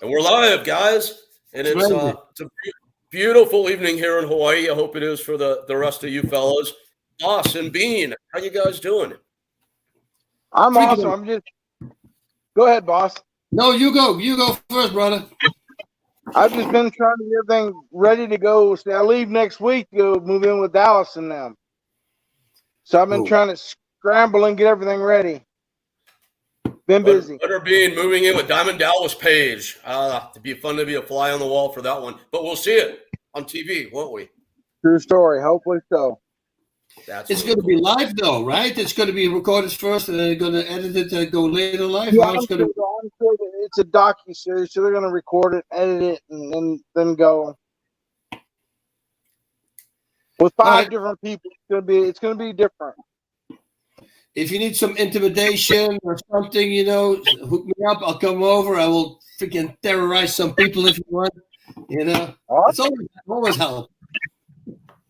And we're live, guys. And it's a beautiful evening here in Hawaii. I hope it is for the rest of you fellows. Boss and Bean, how you guys doing? I'm awesome. I'm just go ahead, boss. No, you go. You go first, brother. I've just been trying to get everything ready to go. So I leave next week to go move in with Dallas and them. So I've been trying to scramble and get everything ready. Been busy. Better being moving in with Diamond Dallas Page. It'd be fun to be a fly on the wall for that one. But we'll see it on TV, won't we? True story. Hopefully so. It's going to be live, though, right? It's going to be recorded first, and they're going to edit it and go later live. Yeah, I'm sure it's a docu-series, so they're going to record it, edit it, and then go. With five different people, it's going to be different. If you need some intimidation or something, hook me up. I'll come over. I will freaking terrorize some people if you want. It's always help.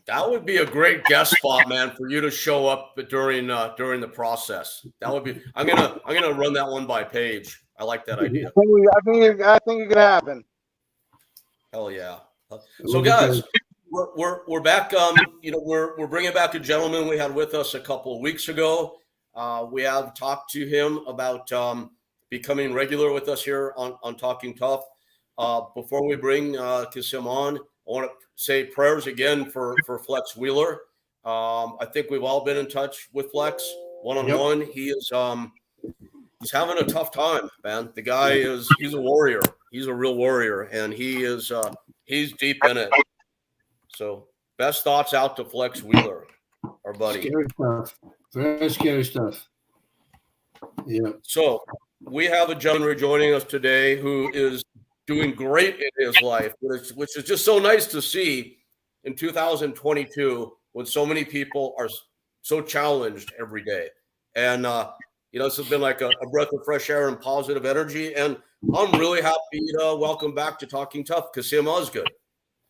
That would be a great guest spot, man, for you to show up during the process. That would be. I'm gonna run that one by Paige. I like that idea. I think it could happen. Hell yeah! So guys, we're back. We're bringing back a gentleman we had with us a couple of weeks ago. We have talked to him about becoming regular with us here on Talking Tough. Before we bring Kassim on, I want to say prayers again for Flex Wheeler. I think we've all been in touch with Flex one-on-one. Yep. He's having a tough time, man. The guy he's a warrior. He's a real warrior, and he's deep in it. So best thoughts out to Flex Wheeler, our buddy. Scary stuff. Very scary stuff. Yeah. So we have a gentleman joining us today who is doing great in his life, which is just so nice to see in 2022 when so many people are so challenged every day. And, this has been like a breath of fresh air and positive energy. And I'm really happy to welcome back to Talking Tough, Kassim Osgood.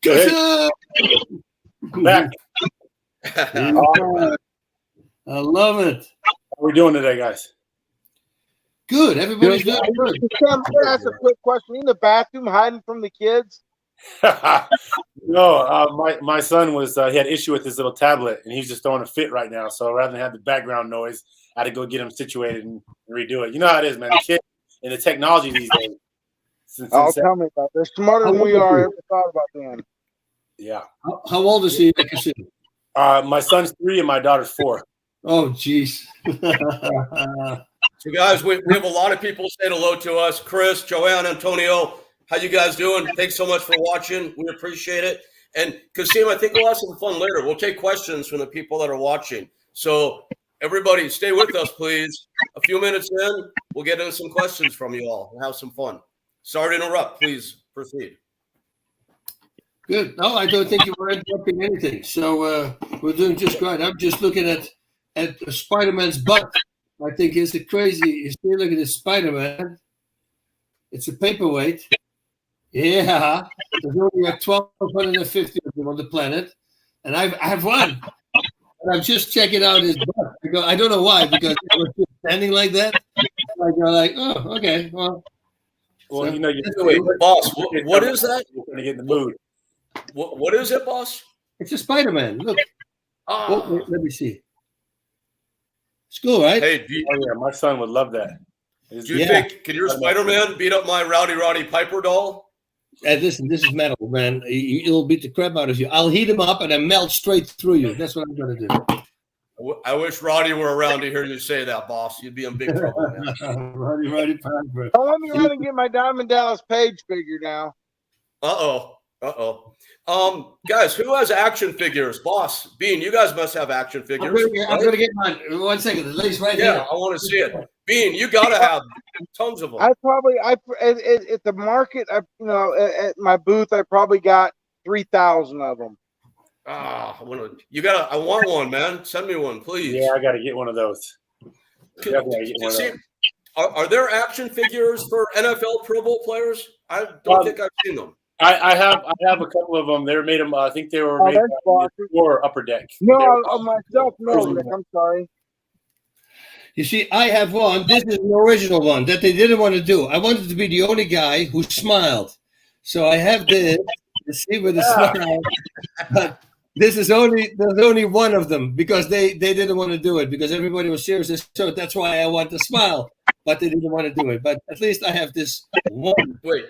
Good. Back. I love it. How are we doing today, guys? Good. Everybody's doing good. Sam, can I ask a quick question? In the bathroom, hiding from the kids? No, my son he had issue with his little tablet, and he's just throwing a fit right now. So rather than have the background noise, I had to go get him situated and redo it. You know how it is, man. The kids and the technology these days. Tell me about it. They're smarter than we are. Ever thought about them? Yeah. How old is he? My son's 3 and my daughter's 4. Oh, geez. So, guys, we have a lot of people saying hello to us. Chris, Joanne, Antonio, how you guys doing? Thanks so much for watching. We appreciate it. And, Kassim, I think we'll have some fun later. We'll take questions from the people that are watching. So, everybody, stay with us, please. A few minutes in, we'll get into some questions from you all and have some fun. Sorry to interrupt. Please proceed. Good. No, I don't think you were interrupting anything. So, we're doing just great. I'm just looking at Spider-Man's butt. I think it's crazy. You see, look at this Spider-Man. It's a paperweight. Yeah. There's only like 1,250 of them on the planet. And I have one. And I'm just checking out his butt. I don't know why, because I was just standing like that. I go like, oh, okay. Well, boss, what is that? You're going to get in the mood. What is it, boss? It's a Spider-Man. Look. Wait, let me see. It's cool, right? Hey, my son would love that. Do you think, can your Spider-Man beat up my Rowdy Piper doll? Listen, this is metal, man. It'll beat the crap out of you. I'll heat him up and then melt straight through you. That's what I'm going to do. I wish Roddy were around to hear you say that, boss. You'd be in big trouble, man. Roddy Piper. Don't let me run and get my Diamond Dallas Page figure now. Uh-oh. Guys, who has action figures? Boss, Bean, you guys must have action figures. I'm going to get mine. 1 second. The lace right here. Yeah, I want to see it. Bean, you got to have tons of them. At the market, at my booth, I probably got 3,000 of them. I want one, man. Send me one, please. Yeah, I got to get one of those. Are there action figures for NFL Pro Bowl players? I don't think I've seen them. I have a couple of them. They were made them. I think they were made for Upper Deck. No, myself. No, Rick, I'm sorry. You see, I have one. This is an original one that they didn't want to do. I wanted to be the only guy who smiled. So I have this, you see, with a smile. But there's only one of them because they didn't want to do it because everybody was serious. So that's why I want to smile, but they didn't want to do it. But at least I have this one. Wait,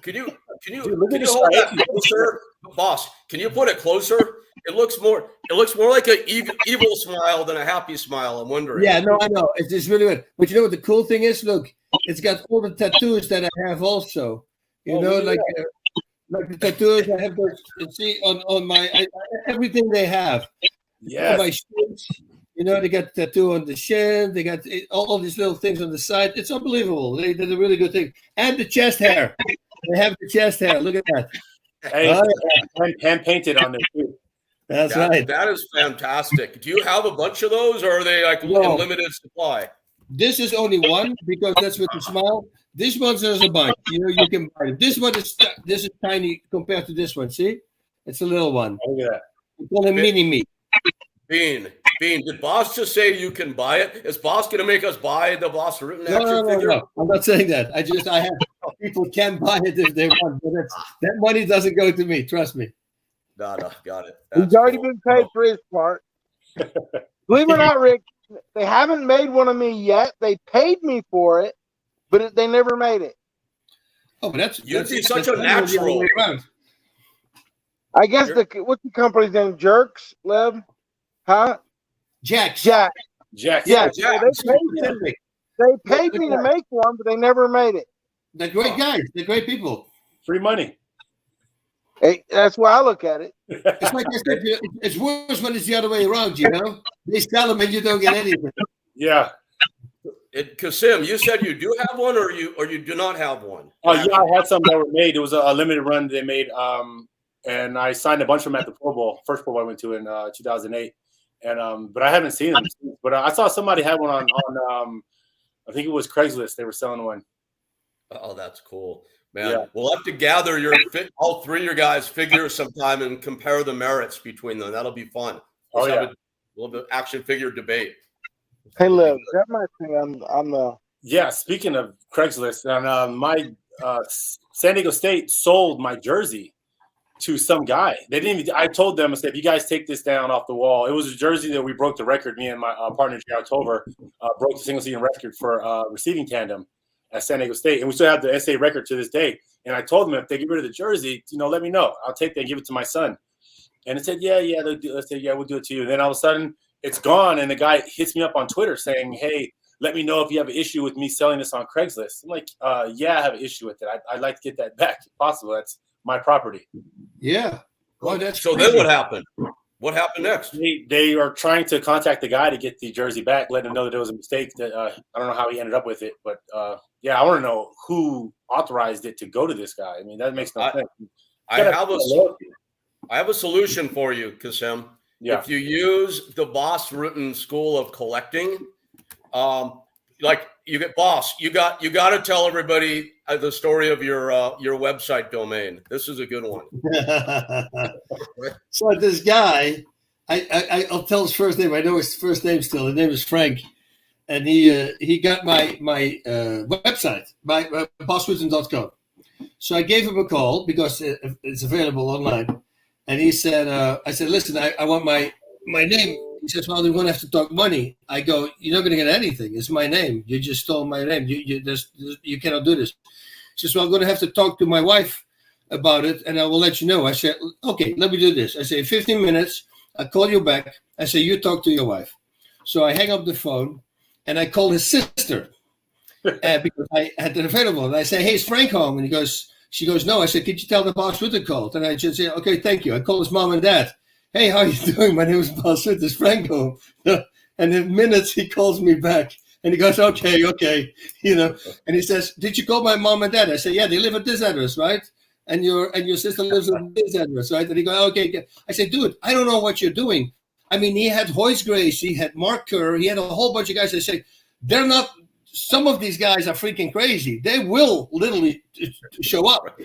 can you Dude, can you hold that closer, boss? Can you put it closer? It looks more like an evil smile than a happy smile. I'm wondering. Yeah, no, I know. It's just really good. But you know what the cool thing is? Look, it's got all the tattoos that I have also. You know, like the tattoos I have those. You see on my everything they have. Yes. On my shins, you know, they got tattoo on the shin. They got all these little things on the side. It's unbelievable. They did a really good thing. And the chest hair. They have the chest hair. Look at that. Hey, hand painted on there too. That's right. That is fantastic. Do you have a bunch of those, or are they like in limited supply? This is only one because that's with the smile. This one's there's a bunch. You know, you can buy it. This is tiny compared to this one. See, it's a little one. Look at that. We call him mini me. Bean, did Boss just say you can buy it? Is Boss going to make us buy the Boss written action figure? No. I'm not saying that. I have people can buy it if they want, but that money doesn't go to me. Trust me. No, got it. He's already been paid for his part. Believe it or not, Rick, they haven't made one of me yet. They paid me for it, but they never made it. Oh, but that's such a natural. I guess what's the company's name? Jerks, Lev? Huh? Jack. Yeah. Jack. They paid me to make one, but they never made it. They're great guys. They're great people. Free money. Hey, that's why I look at it. It's like I said, it's worse when it's the other way around, you know? They sell them and you don't get anything. Yeah. Kassim, you said you do have one, or you do not have one? Oh yeah, I had some that were made. It was a limited run they made, and I signed a bunch of them at the Pro Bowl, first Pro Bowl I went to in 2008, and but I haven't seen them. But I saw somebody had one on I think it was Craigslist. They were selling one. Oh, that's cool, man. Yeah. We'll have to gather all three of your guys' figures sometime and compare the merits between them. That'll be fun. We'll have a little bit of action figure debate. Hey, Liv, that might be on the. Yeah, speaking of Craigslist, and my San Diego State sold my jersey to some guy. They didn't even. I told them, I said, if you guys take this down off the wall, it was a jersey that we broke the record. Me and my partner Jay October broke the single season record for receiving tandem at San Diego State, and we still have the SA record to this day. And I told them if they get rid of the jersey, let me know. I'll take that and give it to my son. And they said, yeah, they'll do. I said, yeah, we'll do it to you. And then all of a sudden, it's gone, and the guy hits me up on Twitter saying, hey, let me know if you have an issue with me selling this on Craigslist. I'm like, yeah, I have an issue with it. I'd like to get that back if possible. That's my property. Yeah. Oh, that's so crazy. Then what happened? What happened next? They are trying to contact the guy to get the jersey back, letting him know that it was a mistake. That I don't know how he ended up with it, but yeah, I want to know who authorized it to go to this guy. I mean, that makes no sense. I have a solution for you, Kassim. Yeah. If you use the Boss Rutan School of Collecting, like you get Boss, you got to tell everybody the story of your website domain. This is a good one. So this guy, I'll tell his first name. I know his first name still. His name is Frank, and he got my website, my bossrutan.com. So I gave him a call because it's available online. And he said, I said, listen, I want my name. He says, well, we're going to have to talk money. I go, you're not going to get anything. It's my name. You just stole my name. You cannot do this. He says, well, I'm going to have to talk to my wife about it, and I will let you know. I said, okay, let me do this. I say, 15 minutes. I'll call you back. I say, you talk to your wife. So I hang up the phone, and I call his sister because I had it available. And I say, hey, is Frank home? And she goes, no. I said, could you tell the Boss Rutan called? And I just say, okay, thank you. I call his mom and dad. Hey, how are you doing? My name is Boss Rutan. It's Frank home. And in minutes, he calls me back. And he goes, okay. And he says, did you call my mom and dad? I said, yeah, they live at this address, right? And your sister lives at this address, right? And he goes, okay. I said, dude, I don't know what you're doing. I mean, he had Hoyce Grace, he had Mark Kerr, he had a whole bunch of guys that say, they're not. Some of these guys are freaking crazy. They will literally show up.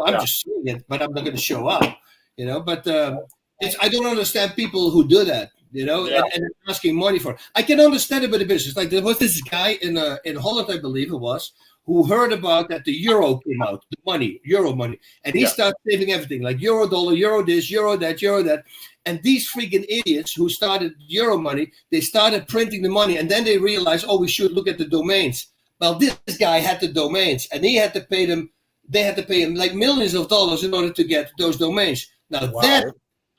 I'm just saying it, but I'm not going to show up. But I don't understand people who do that. and asking money for it. I can understand it with the business. Like there was this guy in Holland, I believe it was, who heard about that the euro came out, the money, euro money, and he started saving everything, like euro dollar, euro this, euro that, euro that. And these freaking idiots who started euro money, they started printing the money, and then they realized, we should look at the domains. Well, this guy had the domains, and he had to pay them. They had to pay him like millions of dollars in order to get those domains. Now that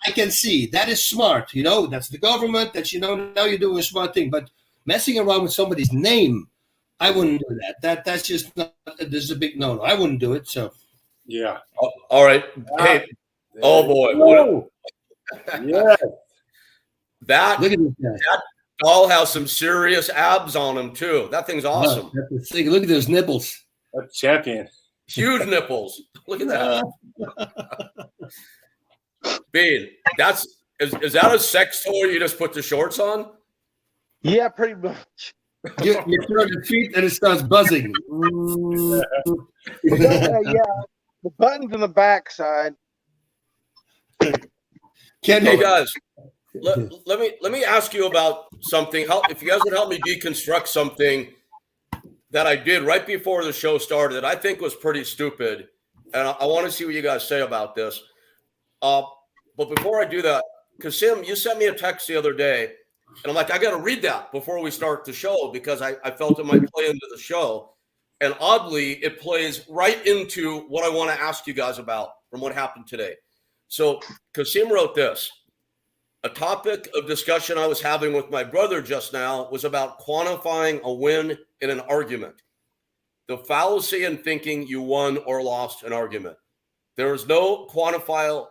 I can see, that is smart. That's the government. That's now you're doing a smart thing. But messing around with somebody's name, I wouldn't do that. That's just not. This is a big no-no. I wouldn't do it. So yeah. All right. Hey. Oh boy. Whoa. Yeah. That look at this guy. That doll has some serious abs on him too. That thing's awesome. Look at those nipples. A champion. Huge nipples. Look at that. Bean, is that a sex toy you just put the shorts on? Yeah, pretty much. You turn the feet and it starts buzzing. Yeah, the buttons on the back side. Hey guys, let me ask you about something. If you guys would help me deconstruct something that I did right before the show started that I think was pretty stupid, and I want to see what you guys say about this. But before I do that, Kassim, you sent me a text the other day, and I'm like, I got to read that before we start the show because I felt it might play into the show. And oddly, it plays right into what I want to ask you guys about from what happened today. So Kassim wrote this. A topic of discussion I was having with my brother just now was about quantifying a win in an argument. The fallacy in thinking you won or lost an argument. There is no quantifiable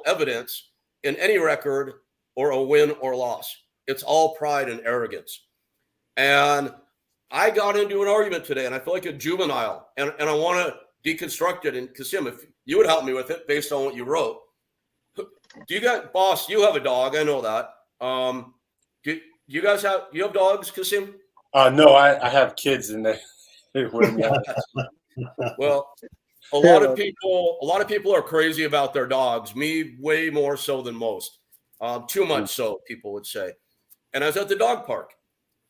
evidence in any record or a win or loss. It's all pride and arrogance. And I got into an argument today, and I feel like a juvenile, and I want to deconstruct it. And Kassim, if you would help me with it based on what you wrote. Do you guys, boss, you have a dog. I know that. Do you guys have dogs, Kassim? No, I have kids in there. Well, a lot of people are crazy about their dogs. Me, way more so than most. Too much so, people would say. And I was at the dog park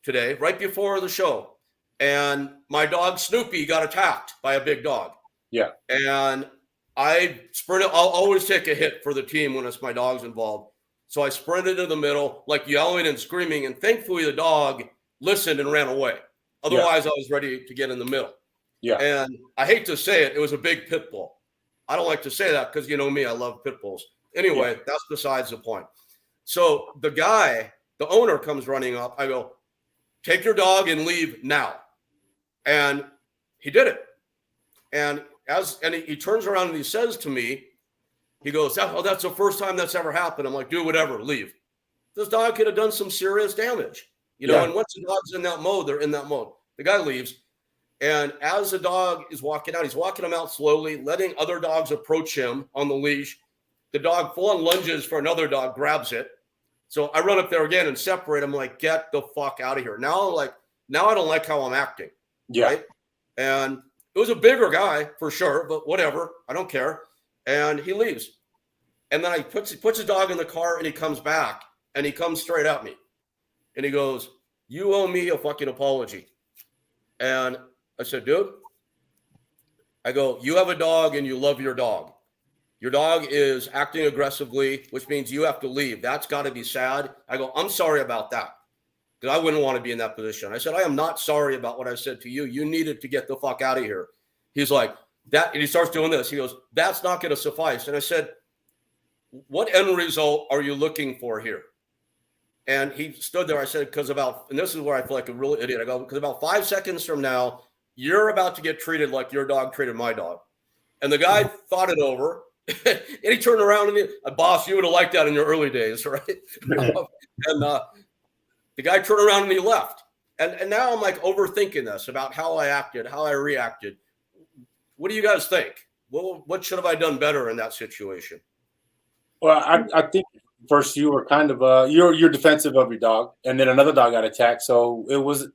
today, right before the show, and my dog Snoopy got attacked by a big dog. Yeah. And I sprinted. I'll always take a hit for the team when it's my dog's involved. So I sprinted in the middle, like yelling and screaming. And thankfully, the dog listened and ran away. Otherwise, I was ready to get in the middle. Yeah. And I hate to say it, it was a big pit bull. I don't like to say that because you know me, I love pit bulls. Anyway, that's besides the point. So the owner comes running up. I go, take your dog and leave now. And he did it. And he turns around and he says to me, he goes, that's the first time that's ever happened. I'm like, do whatever, leave. This dog could have done some serious damage, and once the dog's in that mode, they're in that mode. The guy leaves. And as the dog is walking out, he's walking him out slowly, letting other dogs approach him on the leash. The dog full on lunges for another dog, grabs it. So I run up there again and separate him, like, get the fuck out of here. Now I don't like how I'm acting. Yeah. Right? And it was a bigger guy for sure, but whatever. I don't care. And he leaves. And then he puts his dog in the car and he comes back and he comes straight at me. And he goes, you owe me a fucking apology. And I said, dude, I go, you have a dog and you love your dog. Your dog is acting aggressively, which means you have to leave. That's got to be sad. I go, I'm sorry about that. Because I wouldn't want to be in that position. I said, I am not sorry about what I said to you. You needed to get the fuck out of here. He's like, that, and he starts doing this. He goes, that's not going to suffice. And I said, what end result are you looking for here? And he stood there. I said, and this is where I feel like a real idiot. I go, because about 5 seconds from now, you're about to get treated like your dog treated my dog. And the guy thought it over. And he turned around and boss, you would have liked that in your early days, right? And the guy turned around and he left. And now I'm like overthinking this about how I acted, how I reacted. What do you guys think? What should have I done better in that situation? Well, I think first you were kind of you're defensive of your dog, and then another dog got attacked. So it was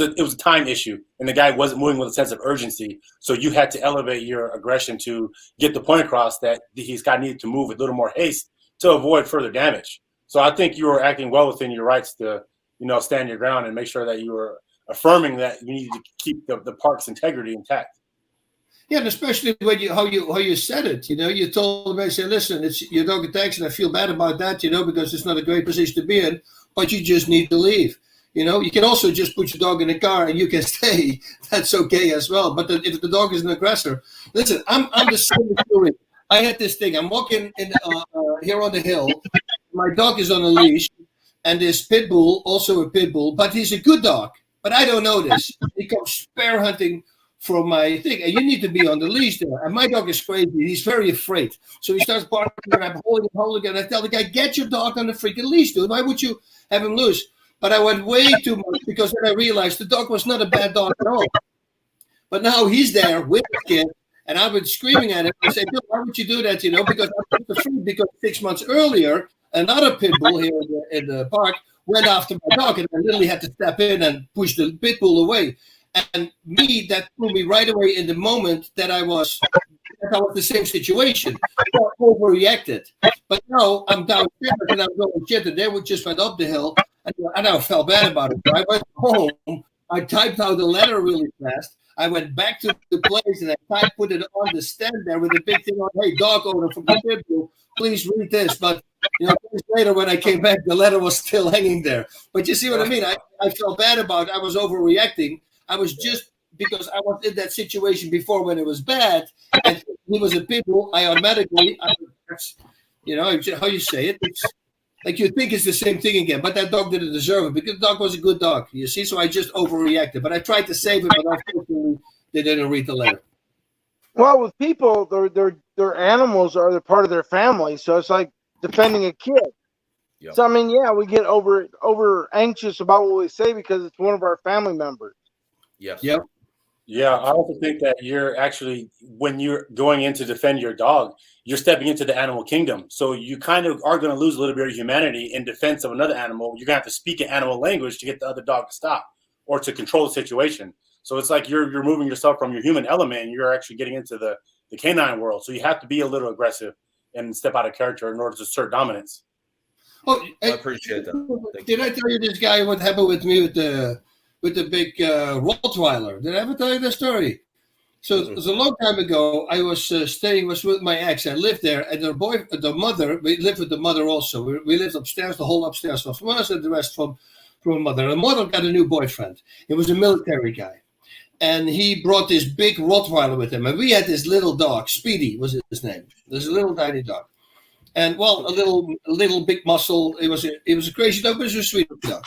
a time issue, and the guy wasn't moving with a sense of urgency. So you had to elevate your aggression to get the point across that he's got needed to move with a little more haste to avoid further damage. So I think you were acting well within your rights to, stand your ground and make sure that you were affirming that you need to keep the park's integrity intact. Yeah, and especially when how you said it. You told me, I said, listen, it's your dog attacks, and I feel bad about that, because it's not a great position to be in, but you just need to leave. You can also just put your dog in the car and you can stay. That's okay as well. But if the dog is an aggressor, listen, I'm the same story. I had this thing. I'm walking in here on the hill. My dog is on a leash, and this pit bull, also a pit bull, but he's a good dog. But I don't know this. He comes spear hunting from my thing, and you need to be on the leash there. And my dog is crazy. He's very afraid. So he starts barking, and I'm holding, and I tell the guy, get your dog on the freaking leash, dude. Why would you have him loose? But I went way too much because then I realized the dog was not a bad dog at all. But now he's there with the kid, and I've been screaming at him. I said, why would you do that? Because I'm afraid because 6 months earlier, another pit bull here in the park went after my dog, and I literally had to step in and push the pit bull away. And that threw me right away in the moment that I was the same situation. I overreacted. But now I'm downstairs and I'm going shit, and they just went up the hill, and I felt bad about it. So I went home. I typed out the letter really fast. I went back to the place and I put it on the stand there with a big thing on, hey, dog owner from the pit bull, please read this. But days later when I came back, the letter was still hanging there. But you see what I mean? I felt bad about it. I was overreacting. I was just because I was in that situation before when it was bad, and he was a pit bull. I automatically, how you say it, it's like you think it's the same thing again. But that dog didn't deserve it because the dog was a good dog. You see, so I just overreacted. But I tried to save it, but unfortunately, they didn't read the letter. Well, with people, their animals are part of their family, so it's like defending a kid. Yep. So I mean, yeah, we get over anxious about what we say because it's one of our family members. Yes. Yep. Yeah, I also think that you're actually, when you're going in to defend your dog, you're stepping into the animal kingdom. So you kind of are going to lose a little bit of humanity in defense of another animal. You're going to have to speak an animal language to get the other dog to stop or to control the situation. So it's like you're removing yourself from your human element, and you're actually getting into the canine world. So you have to be a little aggressive and step out of character in order to assert dominance. Oh, I appreciate that. Did I tell you this guy what happened with me with the big Rottweiler? Did I ever tell you that story? So it was a long time ago. I was staying with my ex. I lived there, and the mother. We lived with the mother also. We lived upstairs. The whole upstairs was from us, and the rest from mother. And mother got a new boyfriend. He was a military guy, and he brought this big Rottweiler with him. And we had this little dog, Speedy was his name. This little tiny dog, and well, a little big muscle. It was a crazy dog, but it was a sweet dog.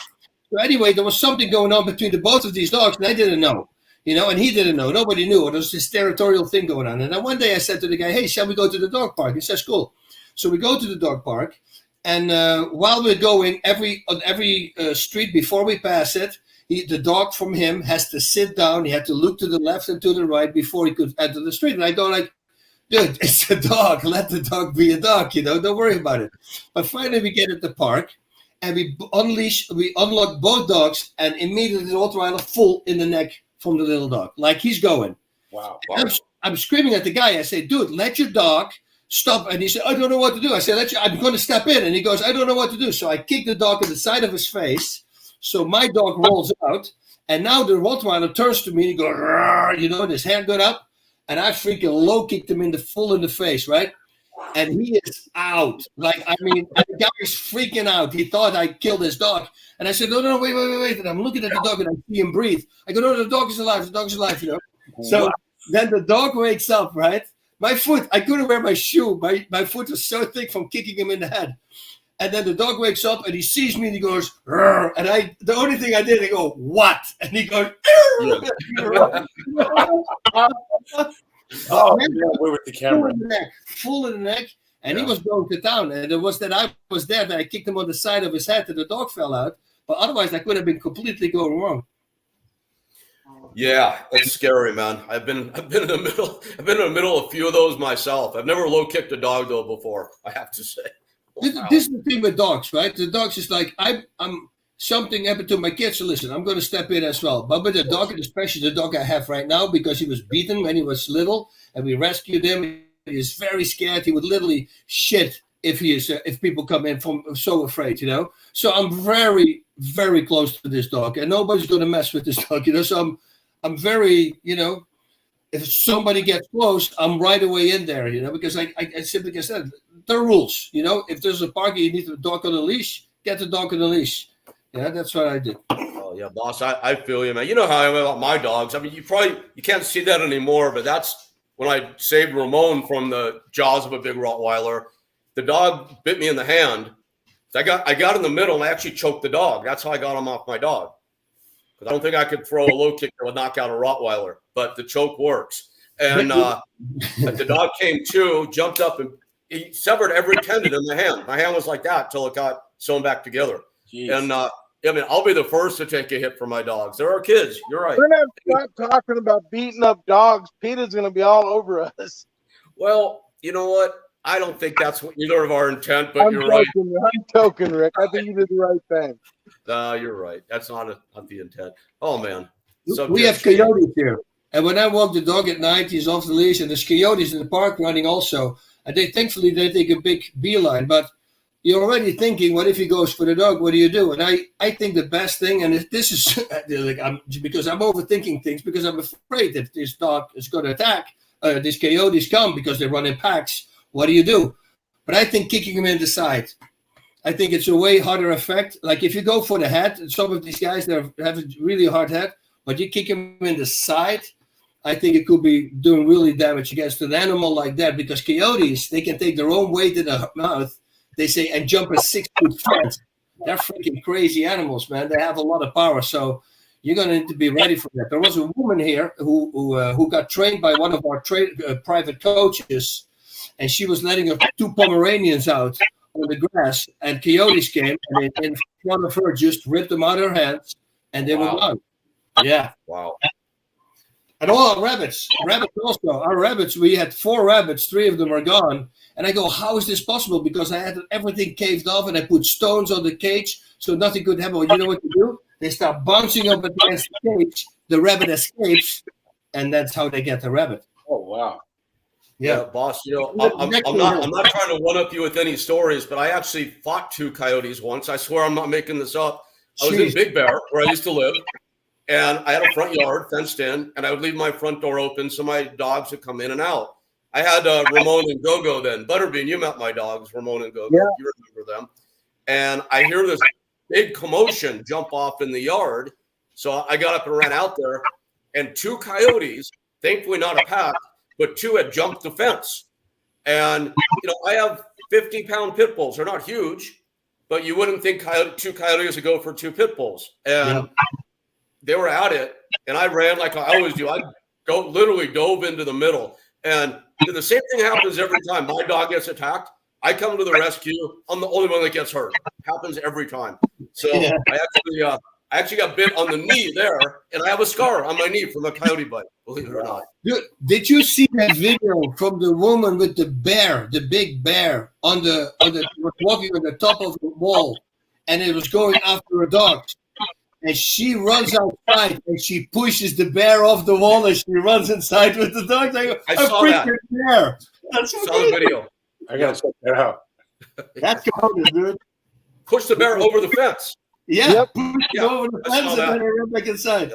So anyway, there was something going on between the both of these dogs, and I didn't know, and he didn't know. Nobody knew. There was this territorial thing going on. And then one day I said to the guy, hey, shall we go to the dog park? He says, cool. So we go to the dog park, and while we're going, on every street before we pass it, the dog from him has to sit down. He had to look to the left and to the right before he could enter the street. And I go like, dude, it's a dog. Let the dog be a dog, don't worry about it. But finally we get at the park, and we unlock both dogs, and immediately the Rottweiler full in the neck from the little dog, like he's going. Wow. I'm screaming at the guy. I say, dude, let your dog stop. And he said, I don't know what to do. I said, I'm going to step in. And he goes, I don't know what to do. So I kick the dog in the side of his face. So my dog rolls out, and now the Rottweiler turns to me and he goes, and his hand got up, and I freaking low kicked him full in the face, right? And he is out. Like, I mean, the guy is freaking out. He thought I killed his dog. And I said, no, wait. And I'm looking at the dog, and I see him breathe. I go, no, the dog is alive. The dog is alive, So then the dog wakes up, right? My foot, I couldn't wear my shoe. My foot was so thick from kicking him in the head. And then the dog wakes up, and he sees me, and he goes, Rrr. And the only thing I did, I go, what? And he goes, oh, we're with the camera. Full in the neck, and he was going to town. And it was that I was there that I kicked him on the side of his head, and the dog fell out. But otherwise, I could have been completely going wrong. Yeah, that's scary, man. I've been in the middle. I've been in the middle of a few of those myself. I've never low kicked a dog though before, I have to say. Wow. This is the thing with dogs, right? The dogs is like I'm something happened to my kids. So listen, I'm going to step in as well. But with the dog, and especially the dog I have right now, because he was beaten when he was little, and we rescued him. He is very scared. He would literally shit if people come in from so afraid, So I'm very, very close to this dog, and nobody's going to mess with this dog, So I'm very, if somebody gets close, I'm right away in there, because I simply, like I said, there are rules, If there's a park, you need the dog on a leash, get the dog on a leash. Yeah, that's what I do. Oh yeah, boss, I feel you, man. You know how I am about my dogs. I mean, you can't see that anymore, but that's when I saved Ramon from the jaws of a big Rottweiler. The dog bit me in the hand. I got in the middle and I actually choked the dog. That's how I got him off my dog. Because I don't think I could throw a low kick that would knock out a Rottweiler, but the choke works. And the dog came to, jumped up, and he severed every tendon in the hand. My hand was like that till it got sewn back together. Jeez. And I mean, I'll be the first to take a hit for my dogs. They're our kids. You're right. We're not stop talking about beating up dogs. Peter's going to be all over us. Well, you know what? I don't think that's either of our intent, but you're right. I'm joking, Rick. I think you did the right thing. You're right. That's not the intent. Oh, man. We have coyotes here. And when I walk the dog at night, he's off the leash, and there's coyotes in the park running also. And thankfully, they take a big beeline. But you're already thinking, what if he goes for the dog? What do you do? And I think the best thing, and this is because I'm overthinking things, because I'm afraid that this dog is going to attack. These coyotes come because they run in packs. What do you do? But I think kicking him in the side. I think it's a way harder effect. Like if you go for the head, some of these guys, they have a really hard head, but you kick him in the side, I think it could be doing really damage against an animal like that, because coyotes, they can take their own weight in the mouth, they say, and jump a 6-foot fence. They're freaking crazy animals, man. They have a lot of power. So you're going to need to be ready for that. There was a woman here who got trained by one of our private coaches, and she was letting her 2 Pomeranians out on the grass, and coyotes came and in front of her just ripped them out of her hands, and they were gone. Yeah. Wow. And all our rabbits also. Our rabbits, we had 4 rabbits, 3 of them are gone. And I go, how is this possible? Because I had everything caved off, and I put stones on the cage so nothing could happen. Well, you know what to do? They start bouncing up against the cage. The rabbit escapes, and that's how they get the rabbit. Oh, wow. Yeah, boss. I'm not trying to one up you with any stories, but I actually fought 2 coyotes once. I swear I'm not making this up. I was in Big Bear, where I used to live, and I had a front yard fenced in, and I would leave my front door open so my dogs would come in and out. I had Ramon and Gogo then. Butterbean, you met my dogs, Ramon and Gogo. Yeah. You remember them. And I hear this big commotion jump off in the yard. So I got up and ran out there, and 2 coyotes, thankfully not a pack, but 2 had jumped the fence. And, I have 50-pound pit bulls. They're not huge, but you wouldn't think 2 coyotes would go for 2 pit bulls. And they were at it, and I ran like I always do. I literally dove into the middle. And the same thing happens every time my dog gets attacked. I come to the rescue. I'm the only one that gets hurt. Happens every time. So I actually got bit on the knee there, and I have a scar on my knee from a coyote bite, believe it or not. Did you see that video from the woman with the bear, the big bear, was walking on the top of the wall, and it was going after a dog? And she runs outside, and she pushes the bear off the wall, and she runs inside with the dog. I saw that. Bear. That's saw the video. I got to check that out. That's common, dude. Push the bear over the fence. Yeah, over the fence and then run back inside.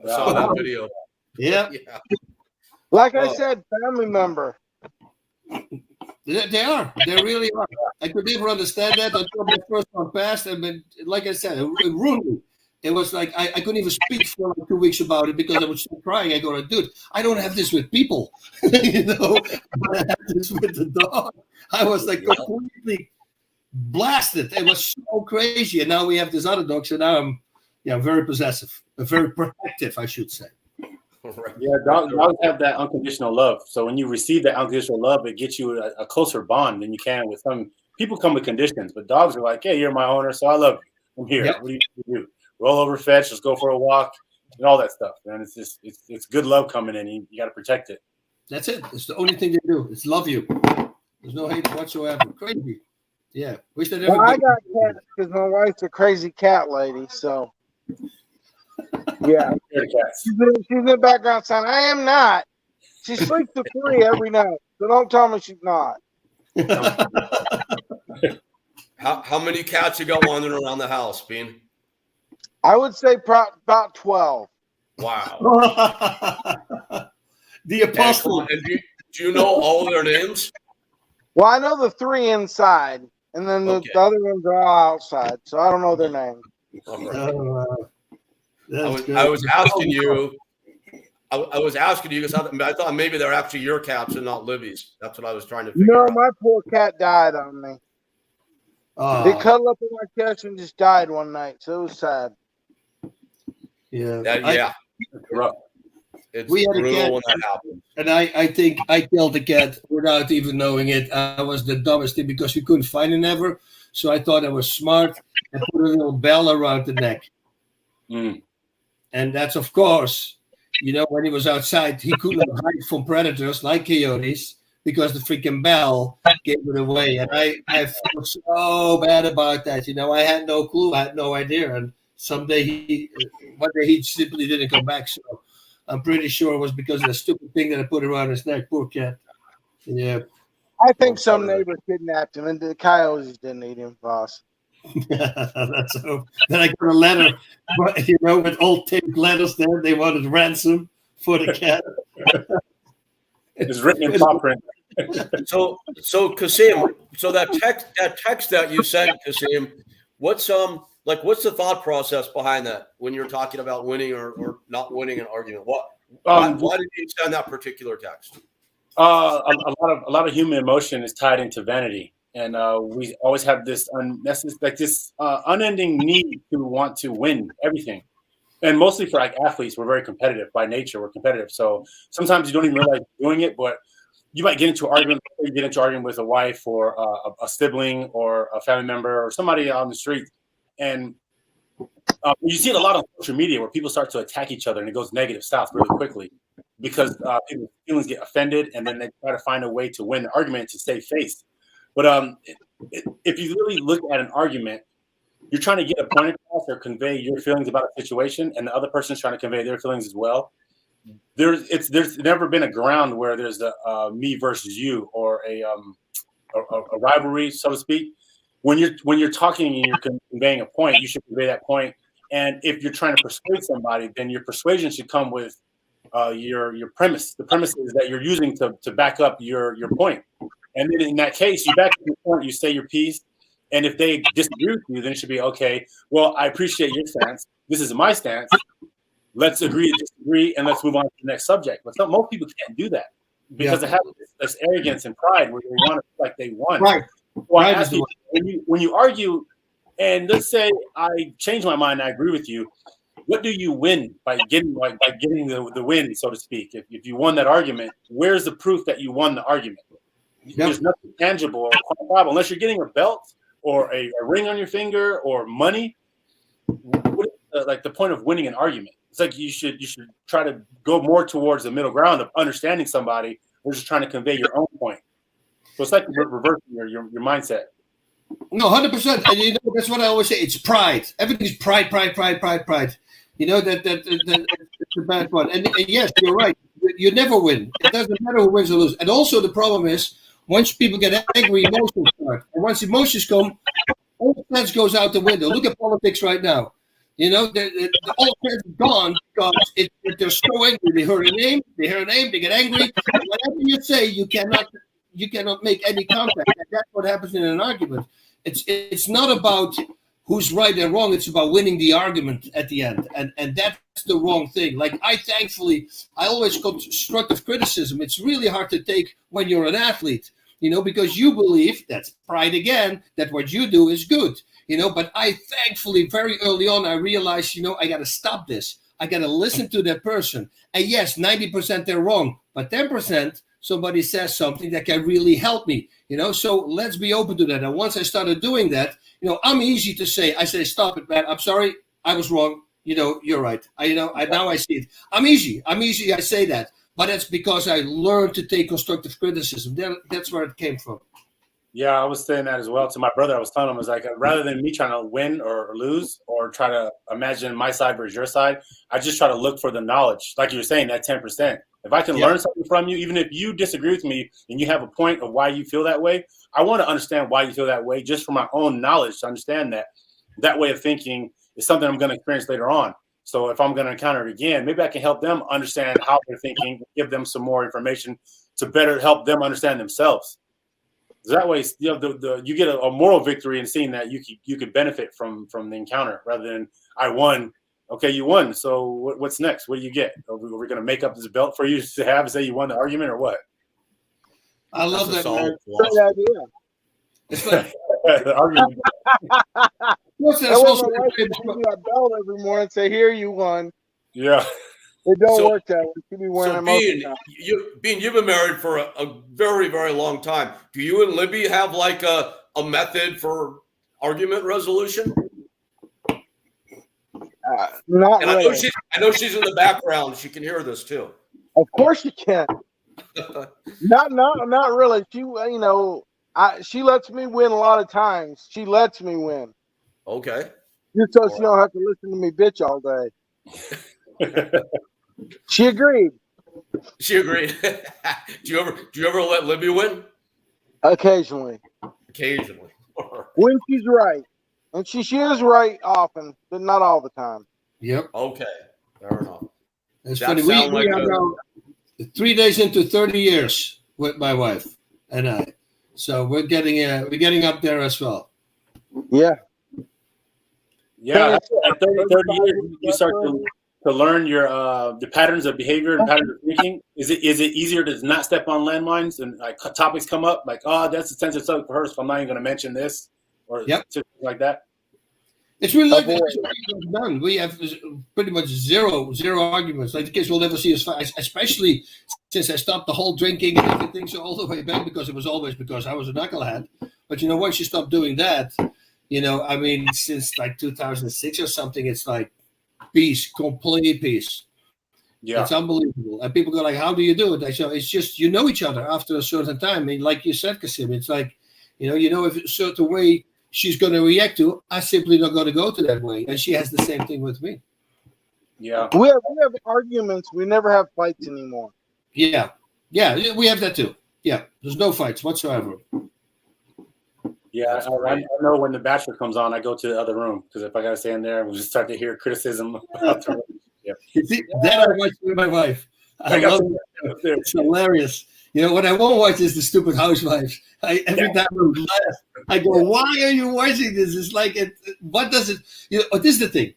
I saw that video. Yeah. Like I said, family member. They are. They really are. I could never understand that until my first one passed. And like I said, it ruined me. It was like I couldn't even speak for like 2 weeks about it because I was still crying. I go, dude, I don't have this with people, but I have this with the dog. I was like completely blasted. It was so crazy. And now we have this other dog, so now I'm very possessive, very protective, I should say. Yeah, dogs have that unconditional love. So when you receive that unconditional love, it gets you a closer bond than you can with some people. Come with conditions, but dogs are like, hey, you're my owner, so I love you. I'm here. Yep. What do you do? Roll over, fetch, let's go for a walk, and all that stuff. Man, it's just it's good love coming in. You got to protect it. That's it. It's the only thing they do. It's love you. There's no hate whatsoever. Crazy. Yeah. Wish that I got cats because my wife's a crazy cat lady. So yeah, she's in the background saying, "I am not." She sleeps to 3 every night, so don't tell me she's not. How many cats you got wandering around the house, Bean? I would say about 12. Wow. The apostle. And do you know all their names? Well, I know the 3 inside, and then the other ones are all outside, so I don't know their names. All right. That's I was asking you. I was asking you because I thought maybe they're actually your cats and not Libby's. That's what I was trying to figure No, out. my poor cat died on me. They cuddled up in my chest and just died one night, so it was sad. Yeah. Yeah. It's we had a brutal cat, when that happens. and I think I killed the cat without even knowing it. I was the dumbest thing because we couldn't find it ever. So I thought I was smart and put a little bell around the neck. Mm. And that's, of course, when he was outside, he couldn't hide from predators like coyotes because the freaking bell gave it away. And I felt so bad about that. I had no clue. I had no idea. And one day he simply didn't come back. So I'm pretty sure it was because of the stupid thing that I put around his neck. Poor cat. Yeah. I think some neighbor kidnapped him, and the coyotes didn't eat him, boss. That's hope. Then I got a letter, with old taped letters there. They wanted ransom for the cat. It's written in paw print. So Kassim, so that text that you sent, Kassim, what's the thought process behind that when you're talking about winning or not winning an argument? Why did you send that particular text? A lot of human emotion is tied into vanity, and we always have this unending need to want to win everything. And mostly for athletes, we're very competitive by nature. We're competitive, so sometimes you don't even realize you're doing it, but you might get into an argument. You get into an argument with a wife or a sibling or a family member or somebody on the street, and you see it a lot on social media where people start to attack each other and it goes negative south really quickly because people's feelings get offended and then they try to find a way to win the argument to save face. But if you really look at an argument, you're trying to get a point across or convey your feelings about a situation, and the other person's trying to convey their feelings as well. There's never been a ground where there's a me versus you or a rivalry, so to speak. When you're talking and you're conveying a point, you should convey that point. And if you're trying to persuade somebody, then your persuasion should come with your premise. The premise is that you're using to back up your point. And then in that case, you back up your point, you say your piece. And if they disagree with you, then it should be, okay, well, I appreciate your stance. This is my stance. Let's agree to disagree and let's move on to the next subject. But most people can't do that because they have this arrogance and pride where they want to feel like they won. Right. Well, I ask you, when you argue, and let's say I change my mind, I agree with you. What do you win by getting the win, so to speak? If you won that argument, where's the proof that you won the argument? Yep. There's nothing tangible or quantifiable unless you're getting a belt or a ring on your finger or money. What is the point of winning an argument? It's like you should try to go more towards the middle ground of understanding somebody versus trying to convey your own point. So it's like reversing your mindset. No, 100%. And that's what I always say. It's pride. Everything's pride. That's a bad one. And yes, you're right. You never win. It doesn't matter who wins or loses. And also the problem is once people get angry, emotions start. And once emotions come, all sense goes out the window. Look at politics right now. All sense is gone because they're so angry. They hear a name, they get angry. Whatever you say, you cannot make any contact. And that's what happens in an argument. It's not about who's right and wrong. It's about winning the argument at the end. And that's the wrong thing. Like I always constructive criticism. It's really hard to take when you're an athlete, because you believe, that's pride again, that what you do is good, but I thankfully very early on, I realized, I got to stop this. I got to listen to that person. And yes, 90% they're wrong, but 10% somebody says something that can really help me, so let's be open to that. And once I started doing that, I'm easy to say, I say, stop it, man. I'm sorry. I was wrong. You're right. Now I see it. I'm easy. I say that, but that's because I learned to take constructive criticism. That's where it came from. Yeah, I was saying that as well to my brother. I was telling him, I was like, rather than me trying to win or lose or try to imagine my side versus your side, I just try to look for the knowledge. Like you were saying, that 10%. If I can learn something from you, even if you disagree with me and you have a point of why you feel that way, I want to understand why you feel that way just for my own knowledge to understand that way of thinking is something I'm going to experience later on. So if I'm going to encounter it again, maybe I can help them understand how they're thinking, give them some more information to better help them understand themselves. That way, you know, you get a moral victory in seeing that you could benefit from the encounter rather than I won. Okay, you won. So what's next? What do you get? Are we going to make up this belt for you to have and say you won the argument or what? I love that, man. Great idea. It's like, The argument. That was my wife to give me a belt every morning and say, "Here, you won." Yeah. It don't work that way. She be wearing So, them most of the time. Bean, you've been married for a very, very long time. Do you and Libby have like a method for argument resolution? Not And really. I know she's in the background. She can hear this too. Of course you can. Not really. She, you know, she lets me win a lot of times. She lets me win. Okay. Just so she don't have to listen to me bitch all day. She agreed. She agreed. Do you ever let Libby win? Occasionally. Occasionally. When she's right. And she is right often, but not all the time. yep. Okay. Fair enough. It's That funny. sound We like are now 3 days into 30 years with my wife and I. So we're getting up there as well. Yeah. Yeah. At 30 years, you start to learn your the patterns of behavior and patterns of thinking. Is it easier to not step on landmines and like topics come up like, oh, that's a sensitive subject for her, so I'm not even going to mention this or something like that? It's really like that's what we've done. We have pretty much zero arguments. Like the kids will never see us fight, especially since I stopped the whole drinking and everything. So all the way back, because it was always because I was a knucklehead. But you know, once you stop doing that, you know, I mean, since like 2006 or something, it's like peace, complete peace. Yeah. It's unbelievable. And people go like, how do you do it? I say, it's just, you know each other after a certain time. I mean, like you said, Kassim, it's like, you know if a certain way she's going to react to, I simply not going to go to that way. And she has the same thing with me. Yeah. We have arguments. We never have fights anymore. Yeah. Yeah, we have that too. Yeah, there's no fights whatsoever. Yeah, I know when The Bachelor comes on, I go to the other room because if I got to stay in there, we'll just start to hear criticism about the See, that I watch with my wife. I love it. It's hilarious. You know, what I won't watch is the stupid housewives. Every time I'm laugh, I go, why are you watching this? It's like, what does it, you know, this is the thing.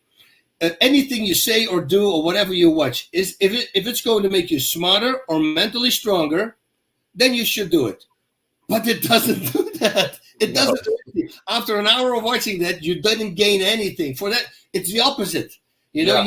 Anything you say or do or whatever you watch, is if it's going to make you smarter or mentally stronger, then you should do it. But it doesn't do that. It doesn't do anything. After an hour of watching that, you didn't gain anything. For that, it's the opposite. You know,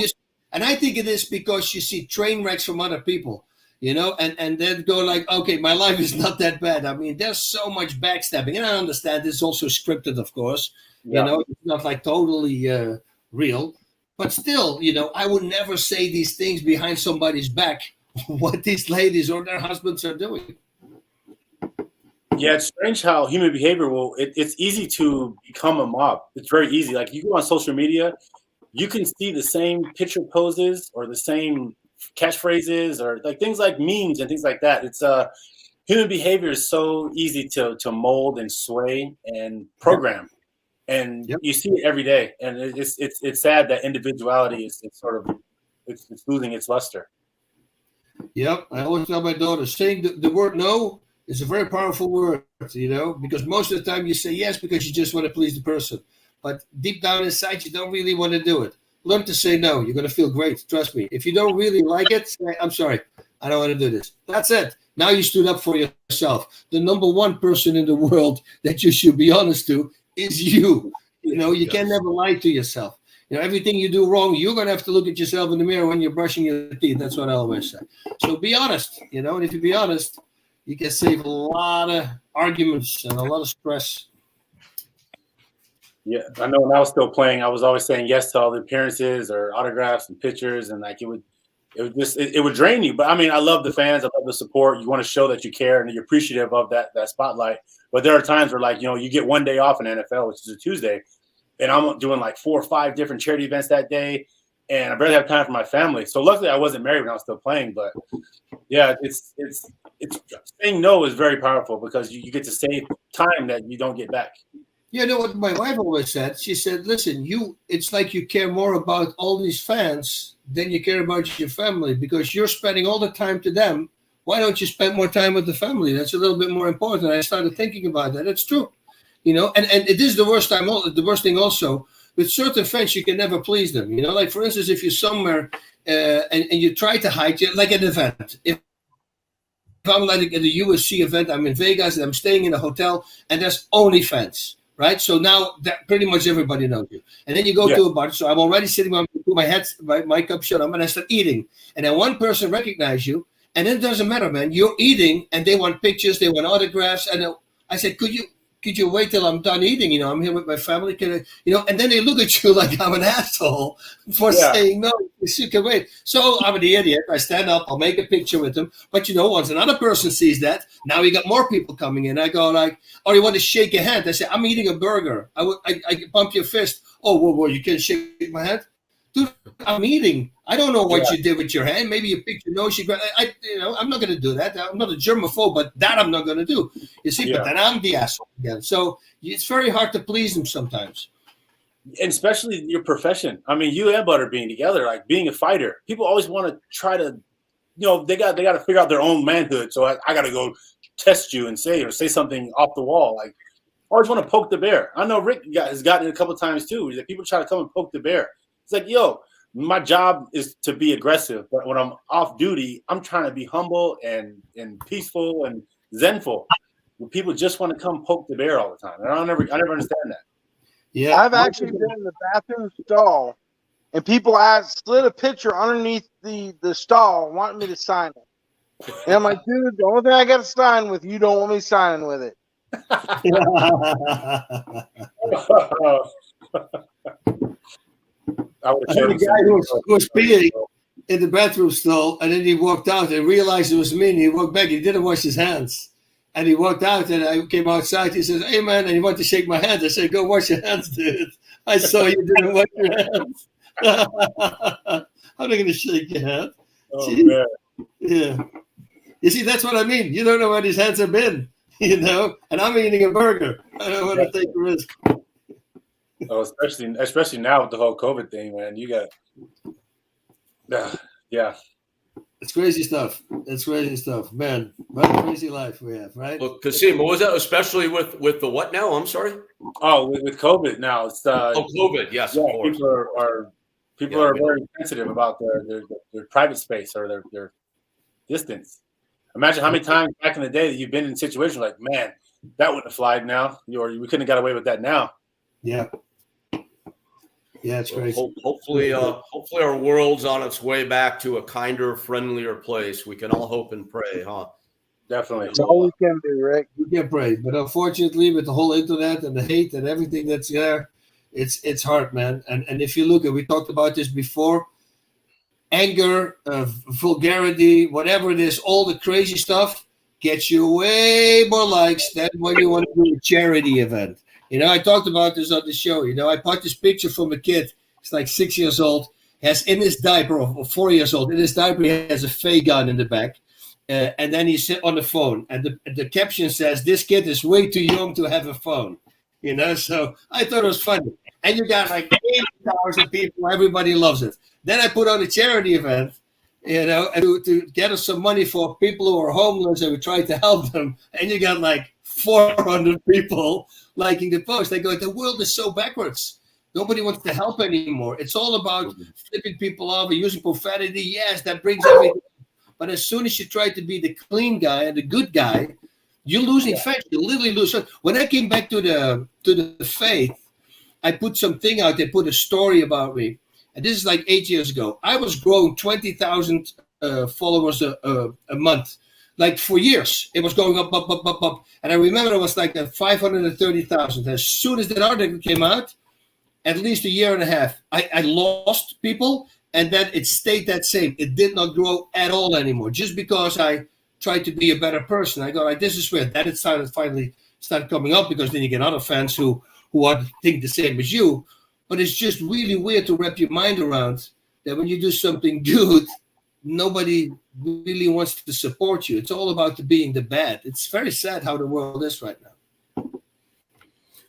and I think it is because you see train wrecks from other people. You know, and then go like, okay, my life is not that bad. I mean, there's so much backstabbing. And I understand it's also scripted, of course. You know, it's not like totally real. But still, you know, I would never say these things behind somebody's back, what these ladies or their husbands are doing. Yeah, it's strange how human behavior it's easy to become a mob. It's very easy. Like you go on social media, you can see the same picture poses or the same catchphrases or like things like memes and things like that. It's human behavior is so easy to mold and sway and program, and you see it every day. And it's sad that individuality is it's losing its luster. Yep, I always tell my daughter, saying the word no is a very powerful word, you know, because most of the time you say yes because you just want to please the person, but deep down inside you don't really want to do it. Learn to say no. You're going to feel great. Trust me. If you don't really like it, say, I'm sorry. I don't want to do this. That's it. Now you stood up for yourself. The number one person in the world that you should be honest to is you. You know, you can never lie to yourself. You know, everything you do wrong, you're going to have to look at yourself in the mirror when you're brushing your teeth. That's what I always say. So be honest, you know, and if you be honest, you can save a lot of arguments and a lot of stress. Yeah, I know when I was still playing, I was always saying yes to all the appearances or autographs and pictures, and like it it would drain you. But I mean, I love the fans. I love the support. You want to show that you care and you're appreciative of that spotlight. But there are times where, like, you get one day off in NFL, which is a Tuesday, and I'm doing like 4 or 5 different charity events that day, and I barely have time for my family. So luckily, I wasn't married when I was still playing. But yeah, it's saying no is very powerful because you get to save time that you don't get back. You know what my wife always said? She said, listen, it's like you care more about all these fans than you care about your family because you're spending all the time to them. Why don't you spend more time with the family? That's a little bit more important. I started thinking about that. It's true. And it is the worst thing also. With certain fans, you can never please them. Like, for instance, if you're somewhere and you try to hide, like an event. If I'm like at a USC event, I'm in Vegas and I'm staying in a hotel and there's only fans. Right, so now that pretty much everybody knows you, and then you go to a bar. So I'm already sitting on my cup shut up, and I start eating. And then one person recognizes you, and then it doesn't matter, man. You're eating, and they want pictures, they want autographs. And I said, could you wait till I'm done eating? I'm here with my family. Can I, and then they look at you like I'm an asshole for saying no. You can wait. So I'm the idiot. I stand up. I'll make a picture with them. But once another person sees that, now you got more people coming in. I go like, oh, you want to shake your hand? I say, I'm eating a burger. I bump your fist. Oh, whoa, you can't shake my hand, dude. I'm eating. I don't know what you did with your hand. Maybe you picked your nose. I'm not going to do that. I'm not a germaphobe, but that I'm not going to do. You see, but then I'm the asshole again. So it's very hard to please them sometimes. And especially your profession. I mean, you and Butter being together, like being a fighter, people always want to try to, they got to figure out their own manhood. So I got to go test you and say something off the wall. Like, I always want to poke the bear. I know Rick has gotten it a couple of times too. That people try to come and poke the bear. It's like, my job is to be aggressive, but when I'm off duty, I'm trying to be humble and peaceful and zenful. People just want to come poke the bear all the time. And I never understand that. Yeah, I've actually been in the bathroom stall, and people slid a picture underneath the stall wanting me to sign it. And I'm like, dude, the only thing I got to sign with, you don't want me signing with it. I had a guy who was peeing in the bathroom stall, and then he walked out and realized it was me, and he walked back. He didn't wash his hands. And he walked out, and I came outside. He says, hey, man, and he wanted to shake my hand. I said, go wash your hands, dude. I saw you didn't wash your hands. I'm not going to shake your hand. Oh, man. Yeah. You see, that's what I mean. You don't know where these hands have been, and I'm eating a burger. I don't want to take a risk. Oh, especially now with the whole COVID thing, man. You got, yeah. It's crazy stuff. Man. What a crazy life we have, right? Well, Kassim, what was that? Especially with the what now? I'm sorry. Oh, with COVID now, it's COVID. Yes, yeah, of course. people are very sensitive about their private space or their distance. Imagine how many times back in the day that you've been in situations like, man, that wouldn't have flied now, or we couldn't have got away with that now. Yeah. Yeah, it's crazy. Hopefully our world's on its way back to a kinder, friendlier place. We can all hope and pray, huh? Definitely. That's all we can do, Rick. We can pray, but unfortunately, with the whole internet and the hate and everything that's there, it's hard, man. And if you look at, we talked about this before, anger, vulgarity, whatever it is, all the crazy stuff gets you way more likes than when you want to do a charity event. I talked about this on the show. I bought this picture from a kid. He's like 6 years old. Has in his diaper, or 4 years old, in his diaper, he has a fake gun in the back. And then he's on the phone. And the caption says, this kid is way too young to have a phone. So I thought it was funny. And you got like 80,000 people. Everybody loves it. Then I put on a charity event, and to get us some money for people who are homeless, and we tried to help them. And you got like 400 people liking the post. They go, the world is so backwards. Nobody wants to help anymore. It's all about flipping people off and using profanity. Yes, that brings everything. But as soon as you try to be the clean guy and the good guy, you're losing faith. You literally lose. So when I came back to the faith, I put something out. They put a story about me. And this is like 8 years ago. I was growing 20,000 followers a month. Like for years, it was going up. And I remember it was like 530,000. As soon as that article came out, at least a year and a half, I lost people. and then it stayed that same. It did not grow at all anymore. Just because I tried to be a better person, I go like, this is weird. Then it finally started coming up, because then you get other fans who think the same as you. But it's just really weird to wrap your mind around that when you do something good, nobody really wants to support you. It's all about being the bad. It's very sad how the world is right now.